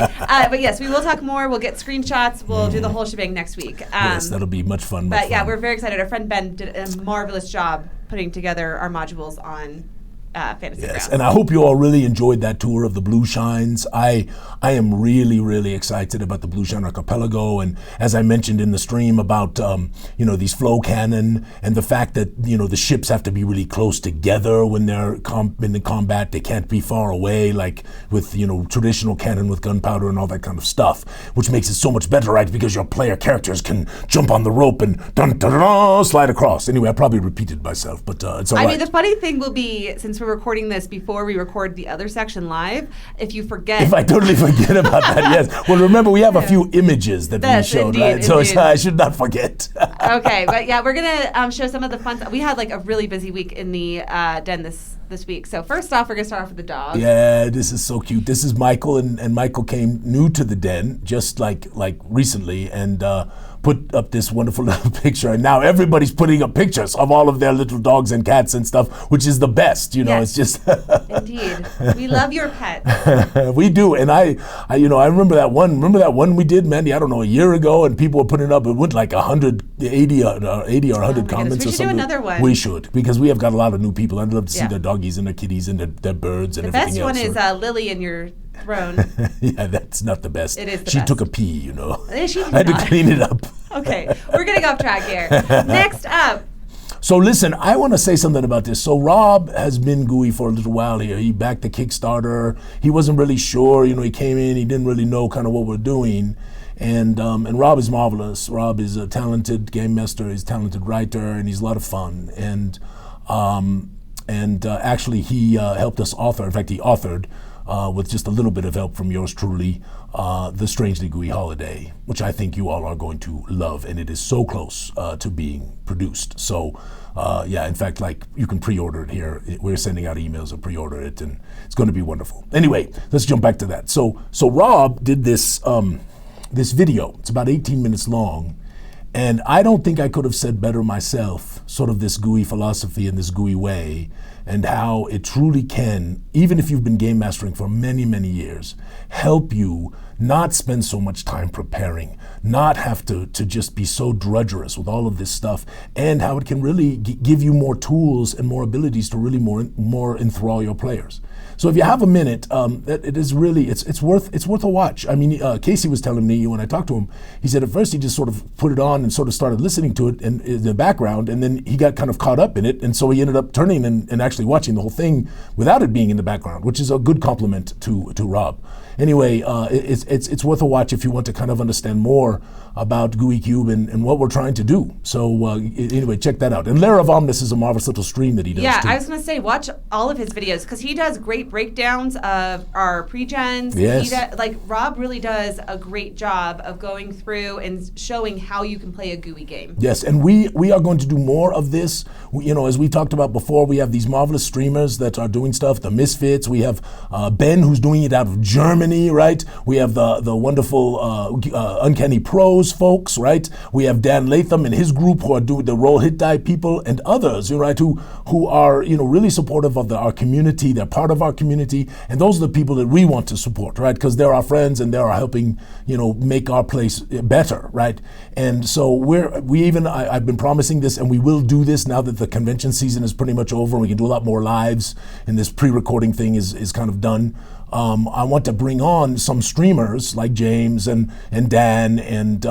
but yes, we will talk more. We'll get screenshots. We'll do the whole shebang next week. Yes, that'll be much fun. But yeah, we're very excited. Our friend Ben did a marvelous job putting together our modules on fantasy Yes, grounds. and I hope you all really enjoyed that tour of the Blueshines. I am really, really excited about the Blueshine Archipelago, and as I mentioned in the stream about these flow cannon and the fact that the ships have to be really close together when they're in the combat. They can't be far away like with traditional cannon with gunpowder and all that kind of stuff, which makes it so much better, right? Because your player characters can jump on the rope and slide across. Anyway, I probably repeated myself, but it's all right. I mean, the funny thing will be, since we're recording this before we record the other section live, if Okay, but yeah, we're going to show some of the fun. We had like a really busy week in the den this week. So first off, we're going to start off with the dog. Yeah, this is so cute. This is Michael, and Michael came new to the den just like recently, and put up this wonderful little picture, and now everybody's putting up pictures of all of their little dogs and cats and stuff, which is the best. Yes. It's just Indeed, we love your pets. We do, and I remember that one. Remember that one we did, Mandy? I don't know, a year ago, and people were putting up. It went like 80 or 100 comments. We should do another one. We should, because we have got a lot of new people. I'd love to see their doggies and their kitties and their birds and everything else. The best one is Lily in your throne. Yeah, that's not the best. It is the she best. took a pee, She did I had not. to clean it up. Okay, we're getting off track here. Next up. So listen, I want to say something about this. So Rob has been Gooey for a little while here. He backed the Kickstarter. He wasn't really sure. He came in. He didn't really know kind of what we're doing. And Rob is marvelous. Rob is a talented game master. He's a talented writer, and he's a lot of fun. And actually, he helped us author. In fact, he authored, with just a little bit of help from yours truly, the Strangely Gooey Holiday, which I think you all are going to love, and it is so close to being produced. So, in fact, like, you can pre-order it here. We're sending out emails to pre-order it, and it's going to be wonderful. Anyway, let's jump back to that. So Rob did this this video. It's about 18 minutes long, and I don't think I could have said better myself, sort of this Gooey philosophy and this Gooey way, and how it truly can, even if you've been game mastering for many, many years, help you not spend so much time preparing, not have to just be so drudgerous with all of this stuff, and how it can really give you more tools and more abilities to really more enthrall your players. So if you have a minute, it is really, it's worth a watch. I mean, Casey was telling me when I talked to him, he said at first he just sort of put it on and sort of started listening to it in the background, and then he got kind of caught up in it, and so he ended up turning and actually watching the whole thing without it being in the background, which is a good compliment to Rob. Anyway, it's worth a watch if you want to kind of understand more about Gooey Cube and what we're trying to do. So anyway, check that out. And Lair of Omnis is a marvelous little stream that he does too. I was going to say, watch all of his videos, because he does great breakdowns of our pre-gens. Yes. Rob really does a great job of going through and showing how you can play a Gooey game. Yes, and we are going to do more of this. As we talked about before, we have these marvelous streamers that are doing stuff, the Misfits. We have Ben, who's doing it out of Germany, right? We have the wonderful Uncanny Pros folks, right? We have Dan Latham and his group who are doing the Roll Hit Die people, and others, right, who are really supportive of our community. They're part of our community, and those are the people that we want to support, right? Because they're our friends and they're helping make our place better, right? And so I've been promising this, and we will do this now that the convention season is pretty much over. We can do a lot more lives, and this pre-recording thing is kind of done. I want to bring on some streamers like James and Dan and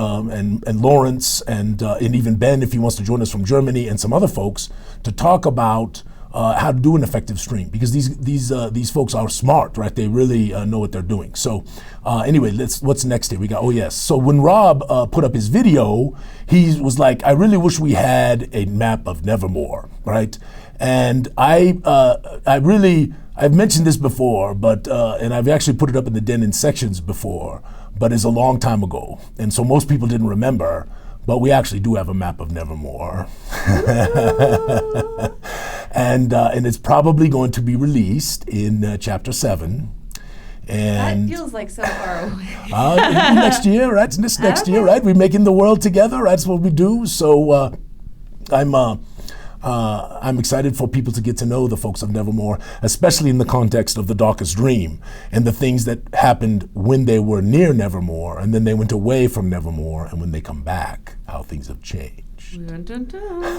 Lawrence and even Ben, if he wants to join us from Germany, and some other folks to talk about how to do an effective stream, because these folks are smart, right? They really know what they're doing. So anyway, what's next here? We got So when Rob put up his video, he was like, I really wish we had a map of Nevermore, right? And I've mentioned this before, but and I've actually put it up in the den in sections before, but it's a long time ago, and so most people didn't remember. But we actually do have a map of Nevermore, and it's probably going to be released in Chapter 7. And that feels like so far away. Next year, right? Next year, right? We're making the world together. That's what we do. So I'm I'm excited for people to get to know the folks of Nevermore, especially in the context of the Darkest Dream and the things that happened when they were near Nevermore and then they went away from Nevermore, and when they come back, how things have changed. Dun, dun, dun.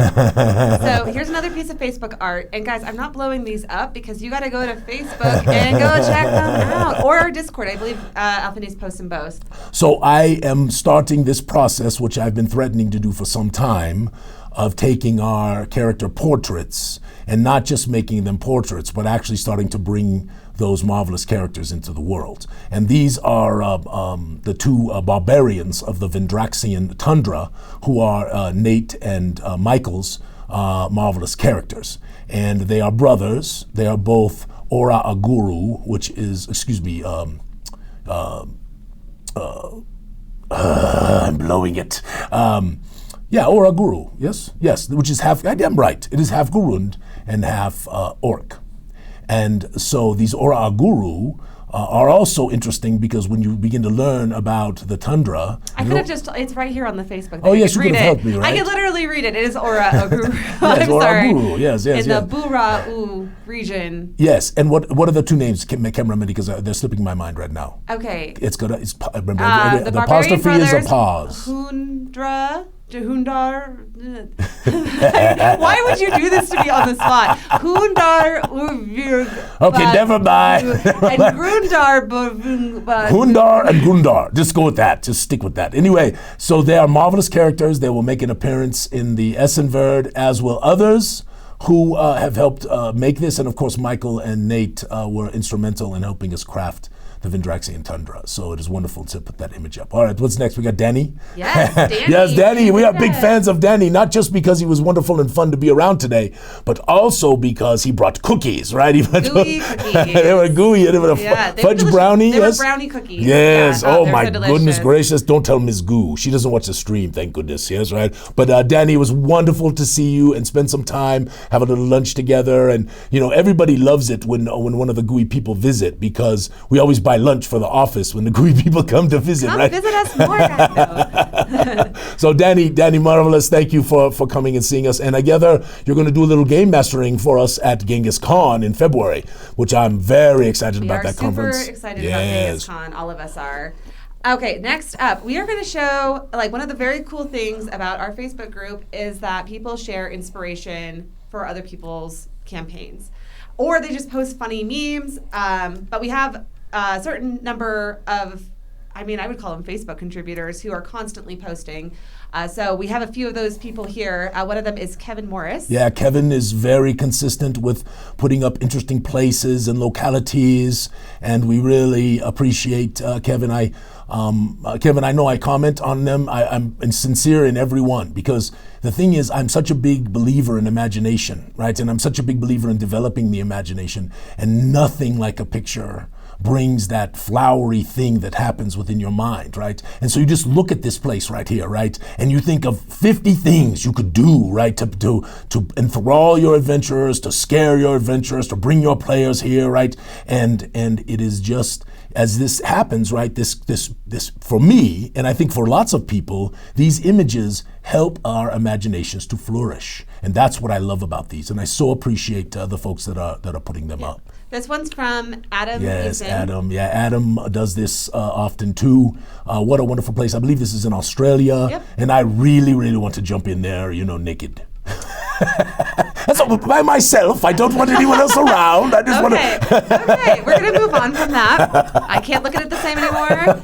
So here's another piece of Facebook art. And guys, I'm not blowing these up because you got to go to Facebook and go check them out. Or our Discord. I believe Alphinius posts in both. So I am starting this process, which I've been threatening to do for some time, of taking our character portraits and not just making them portraits, but actually starting to bring those marvelous characters into the world. And these are the two barbarians of the Vendraxian tundra, who are Nate and Michael's marvelous characters. And they are brothers. They are both Ora Aguru, which is, I'm blowing it. Ora Guru, yes, which is half, I'm right, it is half Gurund and half Orc. And so these Ora Aguru are also interesting because when you begin to learn about the tundra... I could have just, it's right here on the Facebook. Oh, yes, you could have helped me, right? I could literally read it. It is Ora Aguru. Yes, I'm Ora sorry. Aguru, yes. In the Bura'u region. Yes, and what are the two names, cameraman, because they're slipping my mind right now. Okay. Remember, the Barbarian apostrophe is a brothers, pause. Jehundar. Why would you do this to me on the spot? Hundar Urvirg. Okay, never mind. And Grundar. Hundar and Gundar. Just go with that. Just stick with that. Anyway, so they are marvelous characters. They will make an appearance in the Essenverd, as will others who have helped make this. And of course, Michael and Nate were instrumental in helping us craft the Vendraxian tundra. So it is wonderful to put that image up. All right, what's next? We got Danny. Yes, Danny. Yes, Danny. We are big fans of Danny, not just because he was wonderful and fun to be around today, but also because he brought cookies, right? Gooey cookies. They were gooey. They were fudge brownie. They yes? were brownie cookies. Yes. Yeah, oh my so goodness gracious. Don't tell Ms. Goo. She doesn't watch the stream, thank goodness. Yes, right? But Danny, it was wonderful to see you and spend some time, have a little lunch together. And, everybody loves it when one of the gooey people visit, because we always buy lunch for the office when the gooey people come to visit, Come right? visit us more, guys. So Danny, marvelous. Thank you for coming and seeing us. And together, you're going to do a little game mastering for us at Genghis Khan in February, which I'm very excited about that conference. We are super excited about Genghis Khan. All of us are. Okay, next up, we are going to show, one of the very cool things about our Facebook group is that people share inspiration for other people's campaigns. Or they just post funny memes, but we have a certain number of, I would call them Facebook contributors who are constantly posting. So we have a few of those people here. One of them is Kevin Morris. Yeah, Kevin is very consistent with putting up interesting places and localities, and we really appreciate Kevin. Kevin, I know I comment on them. I'm sincere in every one, because the thing is, I'm such a big believer in imagination, right? And I'm such a big believer in developing the imagination, and nothing like a picture brings that flowery thing that happens within your mind, right? And so you just look at this place right here, right? And you think of 50 things you could do, right? To enthrall your adventurers, to scare your adventurers, to bring your players here, right? And it is just, as this happens, right? This for me, and I think for lots of people, these images help our imaginations to flourish. And that's what I love about these. And I so appreciate the folks that are putting them up. This one's from Adam. Yes, Adam. Yeah, Adam does this often too. What a wonderful place. I believe this is in Australia. Yep. And I really, really want to jump in there, naked. And so by myself, I don't want anyone else around. I just want to. Okay, we're going to move on from that. I can't look at it the same anymore.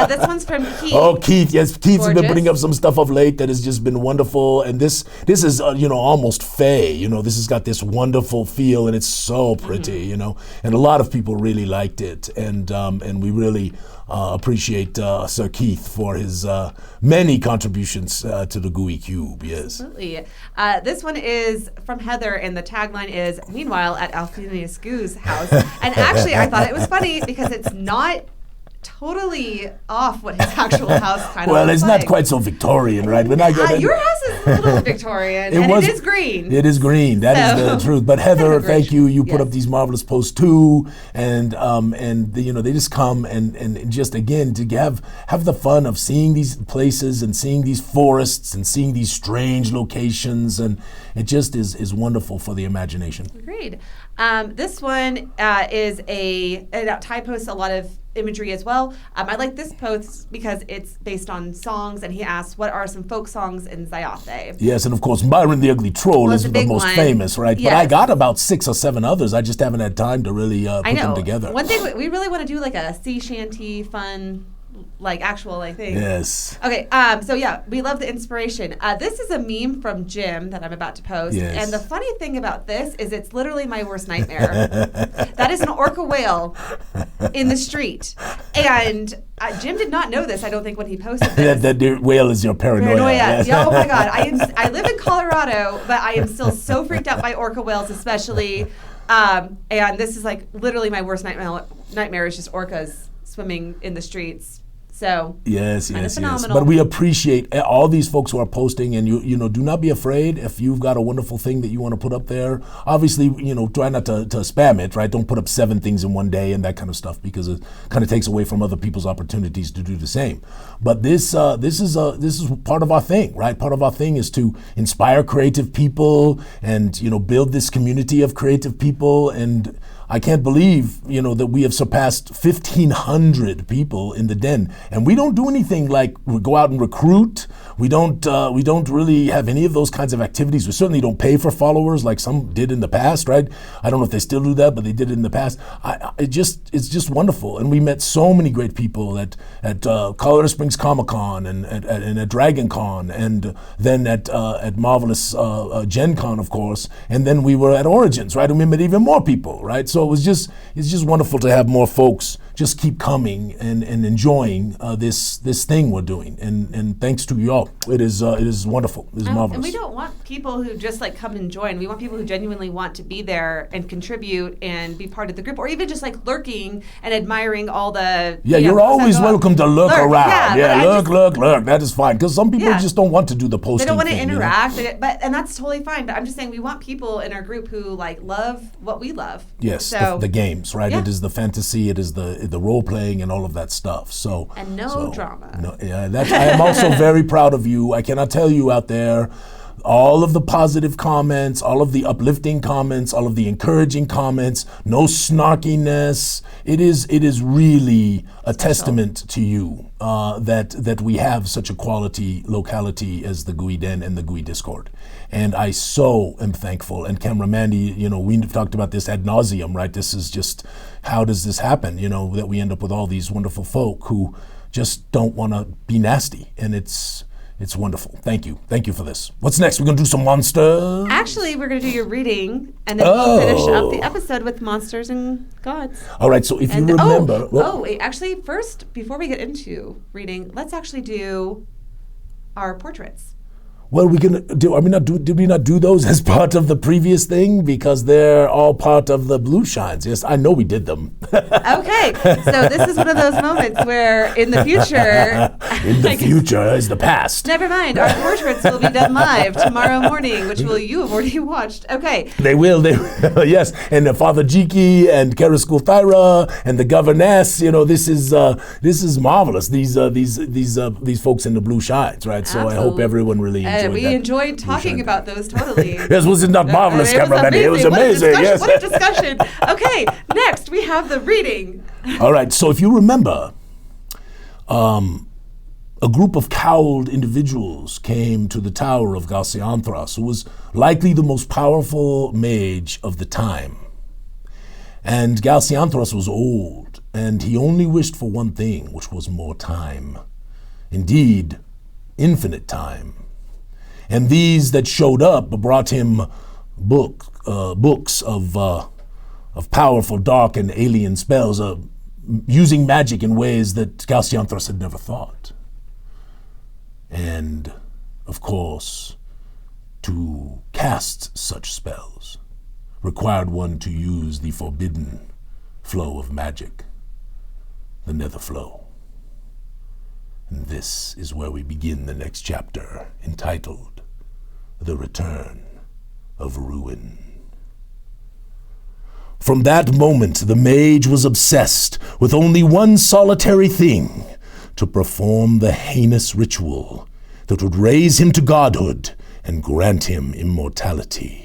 This one's from Keith. Oh, Keith. Yes, Keith's Gorgeous. been putting up some stuff of late that has just been wonderful. And this is, almost fey. This has got this wonderful feel, and it's so pretty, And a lot of people really liked it. And we really appreciate Sir Keith for his many contributions to the Gooey Cube. Yes. Absolutely. This one is from Heather, and the tagline is, "Meanwhile at Alphinius Goo's house." And actually, I thought it was funny because it's not totally off what his actual house kind of Well, looks it's like. not quite so Victorian, right? When I go Your house is a little Victorian, it is green. It is green. That is the truth. But Heather, thank you. You put Yes. up these marvelous posts too, and they just come and just again to have the fun of seeing these places and seeing these forests and seeing these strange locations, and it just is wonderful for the imagination. Agreed. This one is Ty posts a lot of imagery as well. I like this post because it's based on songs, and he asks, what are some folk songs in Zyathé? Yes, and of course, Byron the Ugly Troll is the most famous, right? Yes. But I got about 6 or 7 others. I just haven't had time to really put them together. One thing we really want to do, like a sea shanty fun, like actual thing. Yes. Okay, so yeah, we love the inspiration. This is a meme from Jim that I'm about to post. Yes. And the funny thing about this is it's literally my worst nightmare. That is an orca whale in the street. And Jim did not know this, I don't think, when he posted this. that whale is your paranoia. Yes. Yeah, oh my God. I live in Colorado, but I am still so freaked out by orca whales, especially. And this is like literally my worst nightmare is just orcas swimming in the streets. So yes. phenomenal. But we appreciate all these folks who are posting, and you do not be afraid if you've got a wonderful thing that you want to put up there. Obviously, try not to spam it, right? Don't put up 7 things in one day and that kind of stuff, because it kind of takes away from other people's opportunities to do the same. But this is part of our thing, right? Part of our thing is to inspire creative people and build this community of creative people. And I can't believe, that we have surpassed 1,500 people in the den, and we don't do anything like go out and recruit. We don't really have any of those kinds of activities. We certainly don't pay for followers like some did in the past, right? I don't know if they still do that, but they did it in the past. It's just wonderful, and we met so many great people at Colorado Springs Comic-Con and at Dragon Con, and then at Marvelous Gen Con, of course, and then we were at Origins, right? And we met even more people, right? So it's just wonderful to have more folks just keep coming and enjoying this thing we're doing, and thanks to you all, it is wonderful. It is marvelous. And we don't want people who just come and join. We want people who genuinely want to be there and contribute and be part of the group, or even just lurking and admiring all the. Yeah, you're always welcome to lurk around. Yeah, lurk. That is fine, because some people just don't want to do the posting. They don't want to thing, interact, and that's totally fine. But I'm just saying we want people in our group who love what we love. Yes, so, the games, right? Yeah. It is the fantasy, it is the role playing, and all of that stuff. So and no drama. No, yeah, I am also very proud of you. I cannot tell you out there, all of the positive comments, all of the uplifting comments, all of the encouraging comments, no snarkiness. It is really a testament to you that we have such a quality locality as the Gooey Den and the Gooey Discord. And I so am thankful. And Camera Mandy, we've talked about this ad nauseum, right? This is just, how does this happen? That we end up with all these wonderful folk who just don't want to be nasty. And it's wonderful. Thank you for this. What's next? We're going to do some monsters? Actually, we're going to do your reading, and then we'll finish up the episode with monsters and gods. All right, so if you remember... wait, actually, first, before we get into reading, let's actually do our portraits. Well, we can do. Did we not do those as part of the previous thing, because they're all part of the Blueshines? Yes, I know we did them. Okay, so this is one of those moments where, in the future, future is the past. Never mind. Our portraits will be done live tomorrow morning, which you have already watched. Okay. They will. Yes, and Father Jiki and Karaskul Thyra and the governess. This is marvelous. These folks in the Blueshines, right? So Absolutely. I hope everyone really enjoyed. We enjoyed talking about those totally. Yes, was it not marvelous, cameraman? It was amazing. Yes. What a discussion. Okay, next we have the reading. All right, so if you remember, a group of cowled individuals came to the tower of Galcianthras, who was likely the most powerful mage of the time. And Galcianthras was old, and he only wished for one thing, which was more time. Indeed, infinite time. And these that showed up brought him books of powerful, dark, and alien spells, using magic in ways that Galcianthras had never thought. And, of course, to cast such spells required one to use the forbidden flow of magic. the Netherflow. And this is where we begin the next chapter, entitled The Return of Ruin. From that moment, the mage was obsessed with only one solitary thing, to perform the heinous ritual that would raise him to godhood and grant him immortality.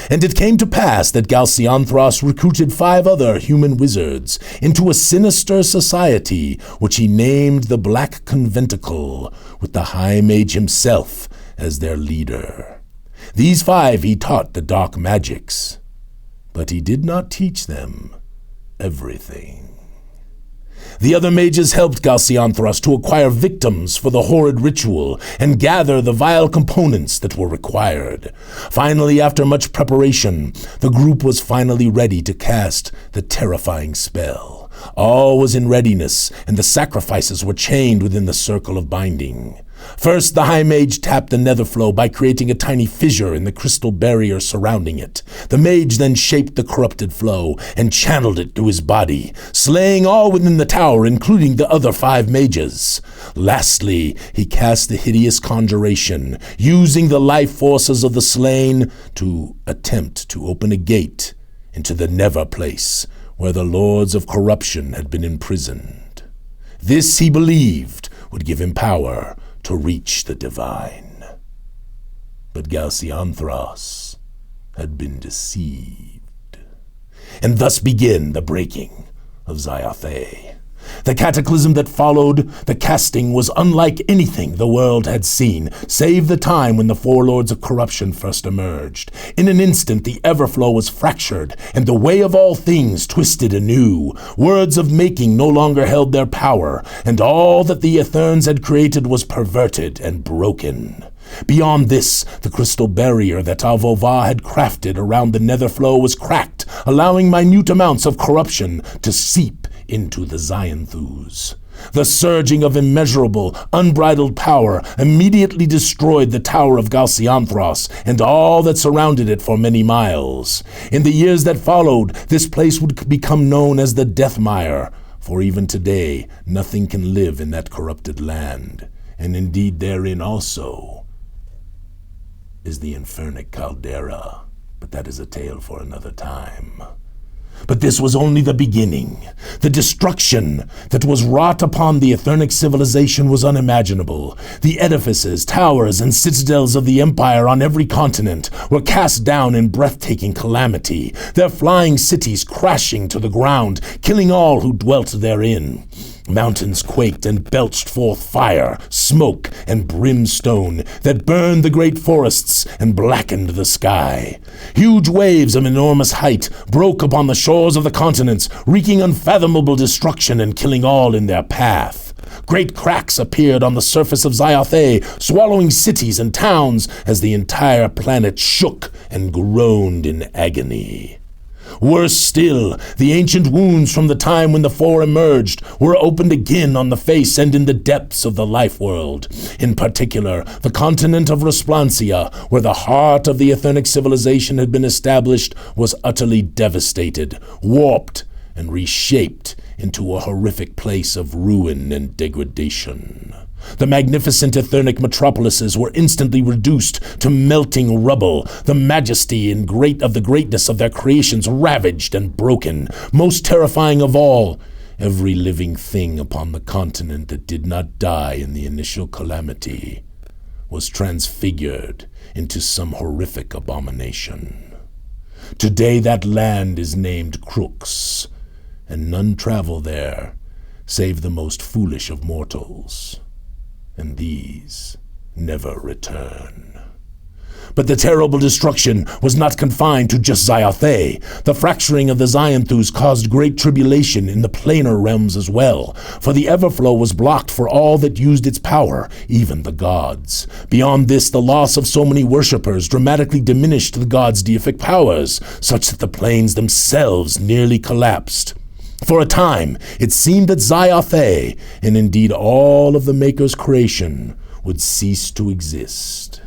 And it came to pass that Galcianthros recruited 5 other human wizards into a sinister society which he named the Black Conventicle, with the High Mage himself as their leader. These 5 he taught the dark magics, but he did not teach them everything. The other mages helped Galcianthros to acquire victims for the horrid ritual and gather the vile components that were required. Finally, after much preparation, the group was finally ready to cast the terrifying spell. All was in readiness, and the sacrifices were chained within the circle of binding. First, the High Mage tapped the Netherflow by creating a tiny fissure in the crystal barrier surrounding it. The mage then shaped the corrupted flow and channeled it through his body, slaying all within the tower, including the other 5 mages. Lastly, he cast the hideous conjuration, using the life forces of the slain to attempt to open a gate into the Never Place, where the Lords of Corruption had been imprisoned. This, he believed, would give him power to reach the divine. But Galcianthros had been deceived. And thus began the breaking of Zyathé. The cataclysm that followed the casting was unlike anything the world had seen, save the time when the 4 Lords of Corruption first emerged. In an instant, the Everflow was fractured, and the way of all things twisted anew. Words of making no longer held their power, and all that the Aetherns had created was perverted and broken. Beyond this, the crystal barrier that Avova had crafted around the Netherflow was cracked, allowing minute amounts of corruption to seep into the Zyathés. The surging of immeasurable, unbridled power immediately destroyed the Tower of Galcianthros and all that surrounded it for many miles. In the years that followed, this place would become known as the Death Mire, for even today nothing can live in that corrupted land, and indeed therein also is the Infernic Caldera, but that is a tale for another time. But this was only the beginning. The destruction that was wrought upon the Aethernic civilization was unimaginable. The edifices, towers, and citadels of the Empire on every continent were cast down in breathtaking calamity, their flying cities crashing to the ground, killing all who dwelt therein. Mountains quaked and belched forth fire, smoke, and brimstone that burned the great forests and blackened the sky. Huge waves of enormous height broke upon the shores of the continents, wreaking unfathomable destruction and killing all in their path. Great cracks appeared on the surface of Zyathé, swallowing cities and towns as the entire planet shook and groaned in agony. Worse still, the ancient wounds from the time when the 4 emerged were opened again on the face and in the depths of the life world. In particular, the continent of Resplancia, where the heart of the Aethernic civilization had been established, was utterly devastated, warped, and reshaped into a horrific place of ruin and degradation. The magnificent Aethernic metropolises were instantly reduced to melting rubble, the majesty and the greatness of their creations ravaged and broken. Most terrifying of all, every living thing upon the continent that did not die in the initial calamity was transfigured into some horrific abomination. Today that land is named Crux, and none travel there save the most foolish of mortals. And these never return. But the terrible destruction was not confined to just Zyathé. The fracturing of the Zyathés caused great tribulation in the planar realms as well, for the Everflow was blocked for all that used its power, even the gods. Beyond this, the loss of so many worshippers dramatically diminished the gods' deific powers, such that the planes themselves nearly collapsed. For a time, it seemed that Zyathé, and indeed all of the Maker's creation, would cease to exist.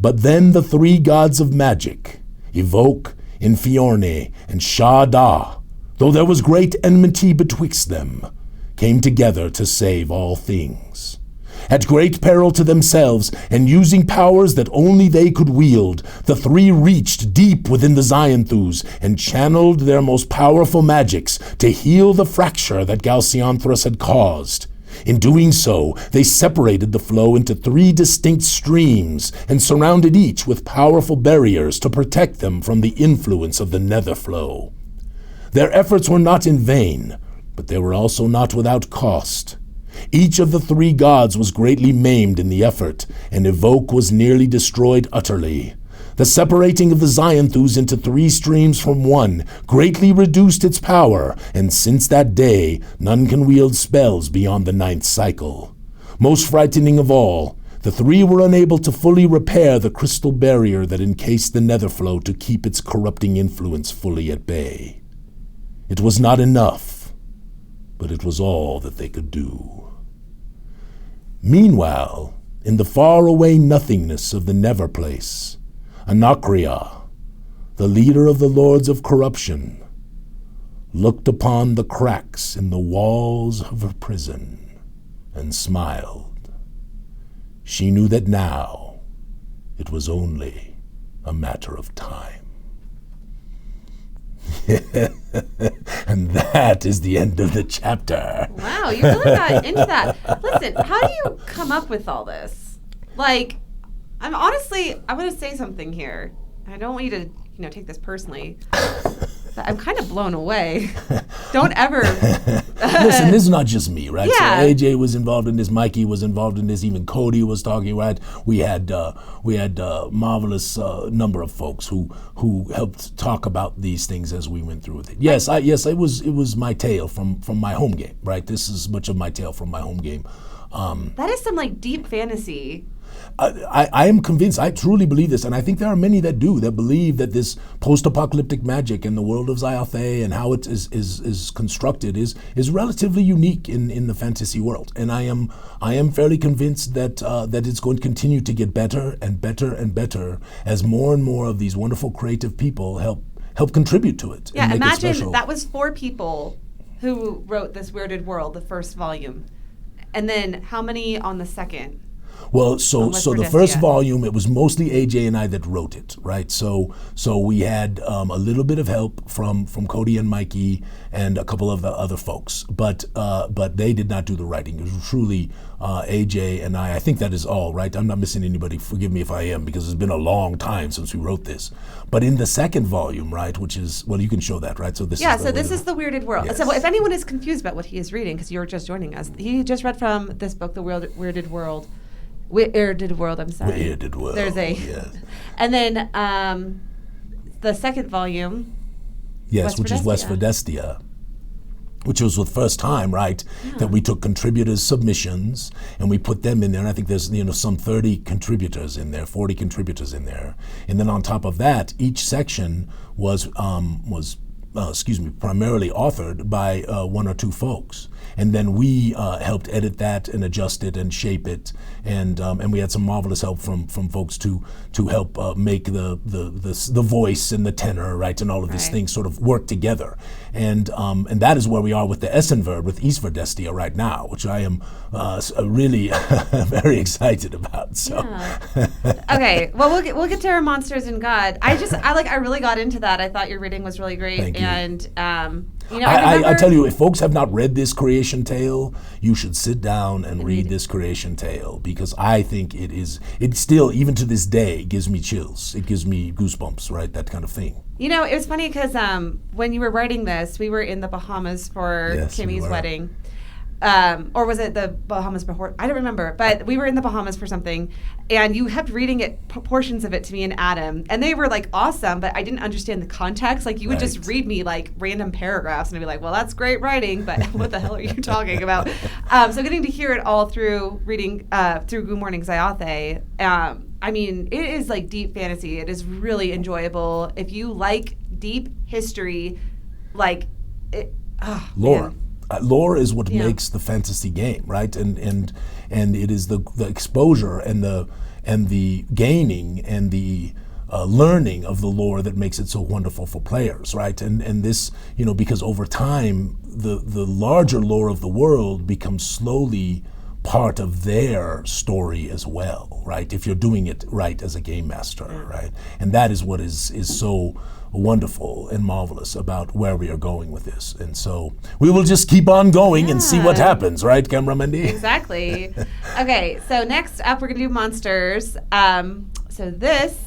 But then the 3 gods of magic, Evoke, Infiorne, and Shada, though there was great enmity betwixt them, came together to save all things. At great peril to themselves, and using powers that only they could wield, the three reached deep within the Zyathés and channeled their most powerful magics to heal the fracture that Galcianthus had caused. In doing so, they separated the flow into 3 distinct streams and surrounded each with powerful barriers to protect them from the influence of the nether flow. Their efforts were not in vain, but they were also not without cost. Each of the 3 gods was greatly maimed in the effort, and Evoke was nearly destroyed utterly. The separating of the Zyathés into 3 streams from 1 greatly reduced its power, and since that day, none can wield spells beyond the 9th cycle. Most frightening of all, the 3 were unable to fully repair the crystal barrier that encased the netherflow to keep its corrupting influence fully at bay. It was not enough, but it was all that they could do. Meanwhile, in the faraway nothingness of the Neverplace, Anacria, the leader of the Lords of Corruption, looked upon the cracks in the walls of her prison and smiled. She knew that now it was only a matter of time. And that is the end of the chapter. Wow, you really got into that. Listen, how do you come up with all this? Like, I want to say something here. I don't want you to, take this personally. But I'm kind of blown away. Don't ever. Listen, this is not just me, right? Yeah. So AJ was involved in this, Mikey was involved in this, even Cody was talking, right? We had marvelous number of folks who helped talk about these things as we went through with it. Yes, it was my tale from my home game, right? This is much of my tale from my home game. That is some deep fantasy. I am convinced, I truly believe this, and I think there are many that do, that believe that this post-apocalyptic magic and the world of Zyathé and how it is constructed is relatively unique in the fantasy world. And I am fairly convinced that it's going to continue to get better and better and better as more and more of these wonderful creative people help contribute to it. Yeah, imagine that was 4 people who wrote this Weirded World, the first volume. And then how many on the second? Well, so the first volume, it was mostly AJ and I that wrote it, right? So we had a little bit of help from Cody and Mikey and a couple of the other folks, but they did not do the writing. It was truly AJ and I. I think that is all, right? I'm not missing anybody. Forgive me if I am, because it's been a long time since we wrote this. But in the second volume, right, which is, well, you can show that, right? So this is the Weirded World. Yes. So if anyone is confused about what he is reading, because you're just joining us, he just read from this book, The Weirded World. Weirded World, I'm sorry. Weirded World. There's yes. And then the second volume. Yes, which is West Verdestia, which was the first time, right, that we took contributors' submissions and we put them in there. And I think there's some 30 contributors in there, 40 contributors in there. And then on top of that, each section was primarily authored by 1 or 2 folks. And then we helped edit that and adjust it and shape it, and we had some marvelous help from folks to help make the voice and the tenor, right, and all of these things sort of work together, and that is where we are with the Essenverd with East Verdestia right now, which I am really very excited about. So, okay, well we'll get to our monsters and God. I really got into that. I thought your reading was really great. Thank you. And I tell you, if folks have not read this creation tale, you should sit down and read this creation tale, because I think it still, even to this day, gives me chills. It gives me goosebumps, right? That kind of thing. It was funny because when you were writing this, we were in the Bahamas for Kimmy's wedding. Or was it the Bahamas before? I don't remember, but we were in the Bahamas for something, and you kept reading portions of it to me and Adam, and they were awesome, but I didn't understand the context. You would just read me random paragraphs, and I'd be like, well, that's great writing, but what the hell are you talking about? So getting to hear it all through reading through Goo Morning Zyathé, it is deep fantasy. It is really enjoyable. If you like deep history, lore. Man. Lore is what makes the fantasy game, right? And it is the exposure and the gaining and the learning of the lore that makes it so wonderful for players, right? And this, because over time, the larger lore of the world becomes slowly part of their story as well, right? If you're doing it right as a game master, right? And that is what is so wonderful and marvelous about where we are going with this. And so we will just keep on going and see what happens, right, Mandy? Exactly. Okay, so next up we're going to do monsters. So this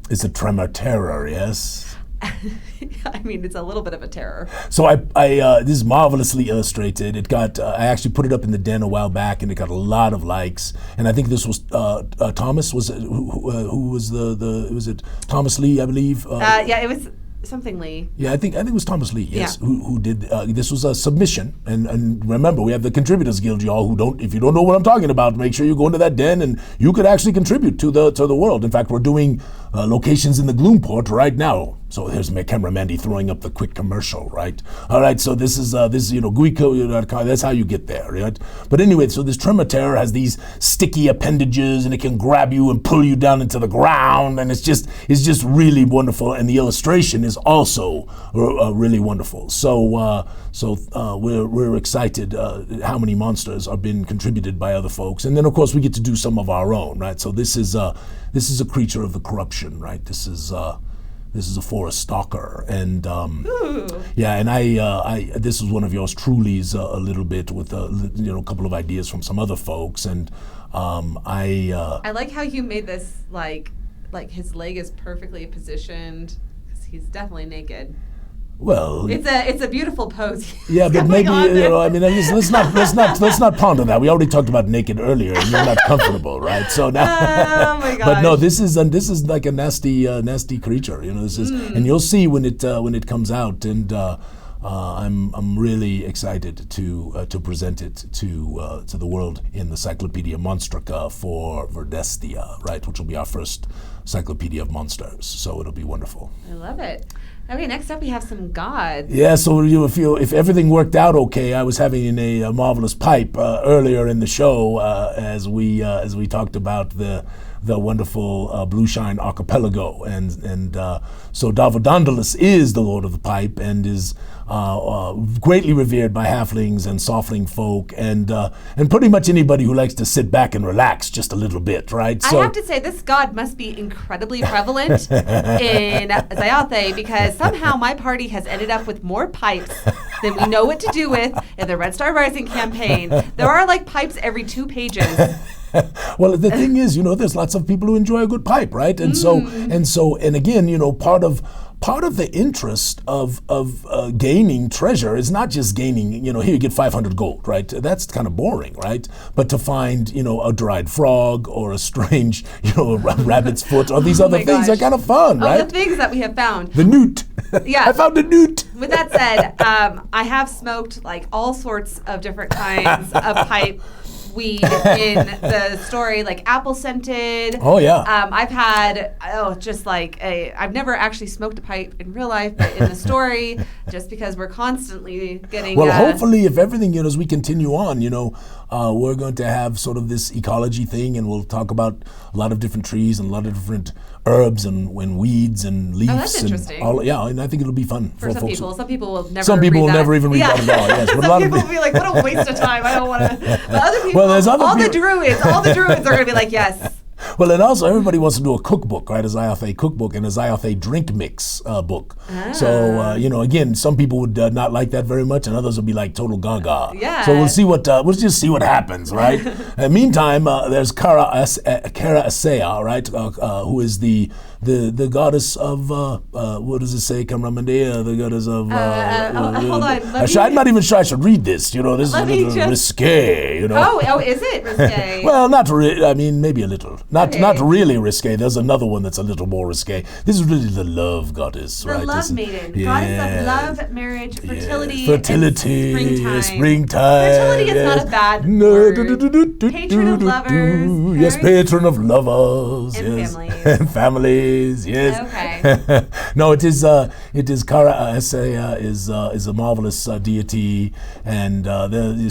is a tremor terror, yes? I mean, it's a little bit of a terror. So I this is marvelously illustrated. It got I actually put it up in the den a while back, and it got a lot of likes. And I think this was Thomas was who was was it Thomas Lee, I believe. Yeah, it was something Lee. Yeah, I think it was Thomas Lee. Yes, who did this was a submission. And remember, we have the Contributors Guild, y'all. If you don't know what I'm talking about, make sure you go into that den and you could actually contribute to the world. In fact, we're doing locations in the Gloomport right now. So here's my camera Mandy throwing up the quick commercial, right? All right, so this is GooeyCube.com. That's how you get there, right? But anyway, so this Tremor Terror has these sticky appendages, and it can grab you and pull you down into the ground, and it's just really wonderful. And the illustration is also really wonderful. So we're excited how many monsters are being contributed by other folks, and then of course we get to do some of our own, right? So this is a creature of the corruption, right? This is a forest stalker, and and I this was one of yours truly's a little bit with a couple of ideas from some other folks, and I like how you made this like his leg is perfectly positioned because he's definitely naked. Well, it's a beautiful pose. Yeah, but maybe let's not ponder that. We already talked about naked earlier, and you're not comfortable, right? So now, oh my gosh. But no, this is like a nasty creature. This is, and you'll see when it comes out, and I'm really excited to present it to the world in the Cyclopedia Monstrica for Verdestia, right? Which will be our first Cyclopedia of Monsters. So it'll be wonderful. I love it. Okay, next up we have some gods. Yeah, so if everything worked out okay, I was having a marvelous pipe earlier in the show as we talked about the wonderful Blueshine Archipelago, and so Davadondalus is the Lord of the Pipe and is greatly revered by halflings and softling folk and pretty much anybody who likes to sit back and relax just a little bit, right? So I have to say this god must be incredibly prevalent in Zyathé, because somehow my party has ended up with more pipes than we know what to do with in the Red Star Rising campaign. There are like pipes every 2 pages. Well, the thing is, there's lots of people who enjoy a good pipe, right? And and again, part of the interest of gaining treasure is not just gaining, here you get 500 gold, right? That's kind of boring, right? But to find, a dried frog or a strange, rabbit's foot or these other things are kind of fun, right? The things that we have found. The newt. Yeah. I found a newt. With that said, I have smoked like all sorts of different kinds of pipe weed in the story, like apple scented. Oh yeah. I've had I've never actually smoked a pipe in real life, but in the story, just because we're constantly getting. Well, hopefully, if everything, as we continue on, we're going to have sort of this ecology thing, and we'll talk about a lot of different trees and a lot of different herbs and weeds and leaves. Oh, that's interesting. And I think it'll be fun for some people. Some people will never. Some people read will that. never even read that at all. Yes, but some people will be like, "What a waste of time! I don't want to." But other people, all the druids are going to be like, "Yes." Well, and also everybody wants to do a cookbook, right? A Zyathé cookbook and a Zyathé drink mix book. So, again, some people would not like that very much, and others would be like total gaga. Yeah. So we'll just see what happens, right? Meantime, there's Kara Asea, right? Who is the goddess of what does it say, Kamramandea? The goddess of. Hold on. I'm not even sure I should read this. This is a little risque. Oh, is it risque? Well, not really. I mean, maybe a little. Not really risque. There's another one that's a little more risque. This is really the love goddess, right? The love maiden. Goddess of love, marriage, fertility, and springtime. Fertility is not a bad word. Patron of lovers. Yes, patron of lovers. And families. And families. days. Yes. Okay. No, it is Kara Essaya is a marvelous deity, and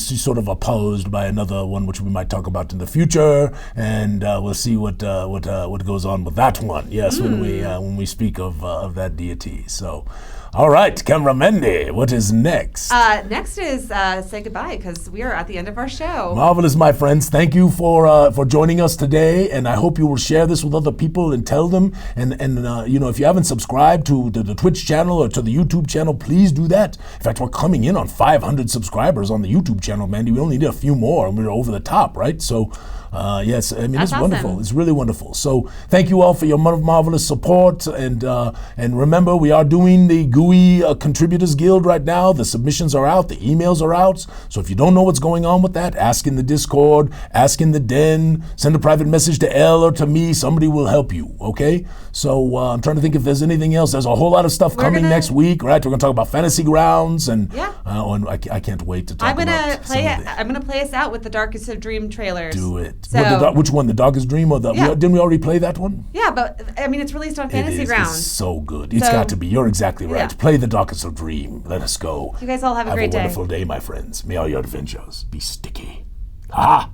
she's sort of opposed by another one, which we might talk about in the future, and we'll see what goes on with that one. Yes, when we speak of that deity. So. All right, Camera Mendy, what is next? Next is say goodbye, because we are at the end of our show. Marvelous, my friends. Thank you for joining us today, and I hope you will share this with other people and tell them. And if you haven't subscribed to the Twitch channel or to the YouTube channel, please do that. In fact, we're coming in on 500 subscribers on the YouTube channel, Mandy. We only need a few more, and we're over the top, right? So. Yes, I mean, That's it's wonderful. awesome. It's really wonderful. So thank you all for your marvelous support. And remember, we are doing the Gooey Contributors Guild right now. The submissions are out. The emails are out. So if you don't know what's going on with that, ask in the Discord, ask in the den, send a private message to Elle or to me. Somebody will help you, okay? So I'm trying to think if there's anything else. There's a whole lot of stuff coming next week, right? We're going to talk about Fantasy Grounds. And, and I can't wait to talk about I'm going to play us out with the Darkest of Dream trailers. Do it. So, which one? The Darkest Dream or didn't we already play that one? Yeah, but I mean, it's released on Fantasy Grounds. It's so good. It's got to be. You're exactly right. Yeah. Play the Darkest of Dream. Let us go. You guys all have a great day. Have a wonderful day, my friends. May all your adventures be sticky. Ah!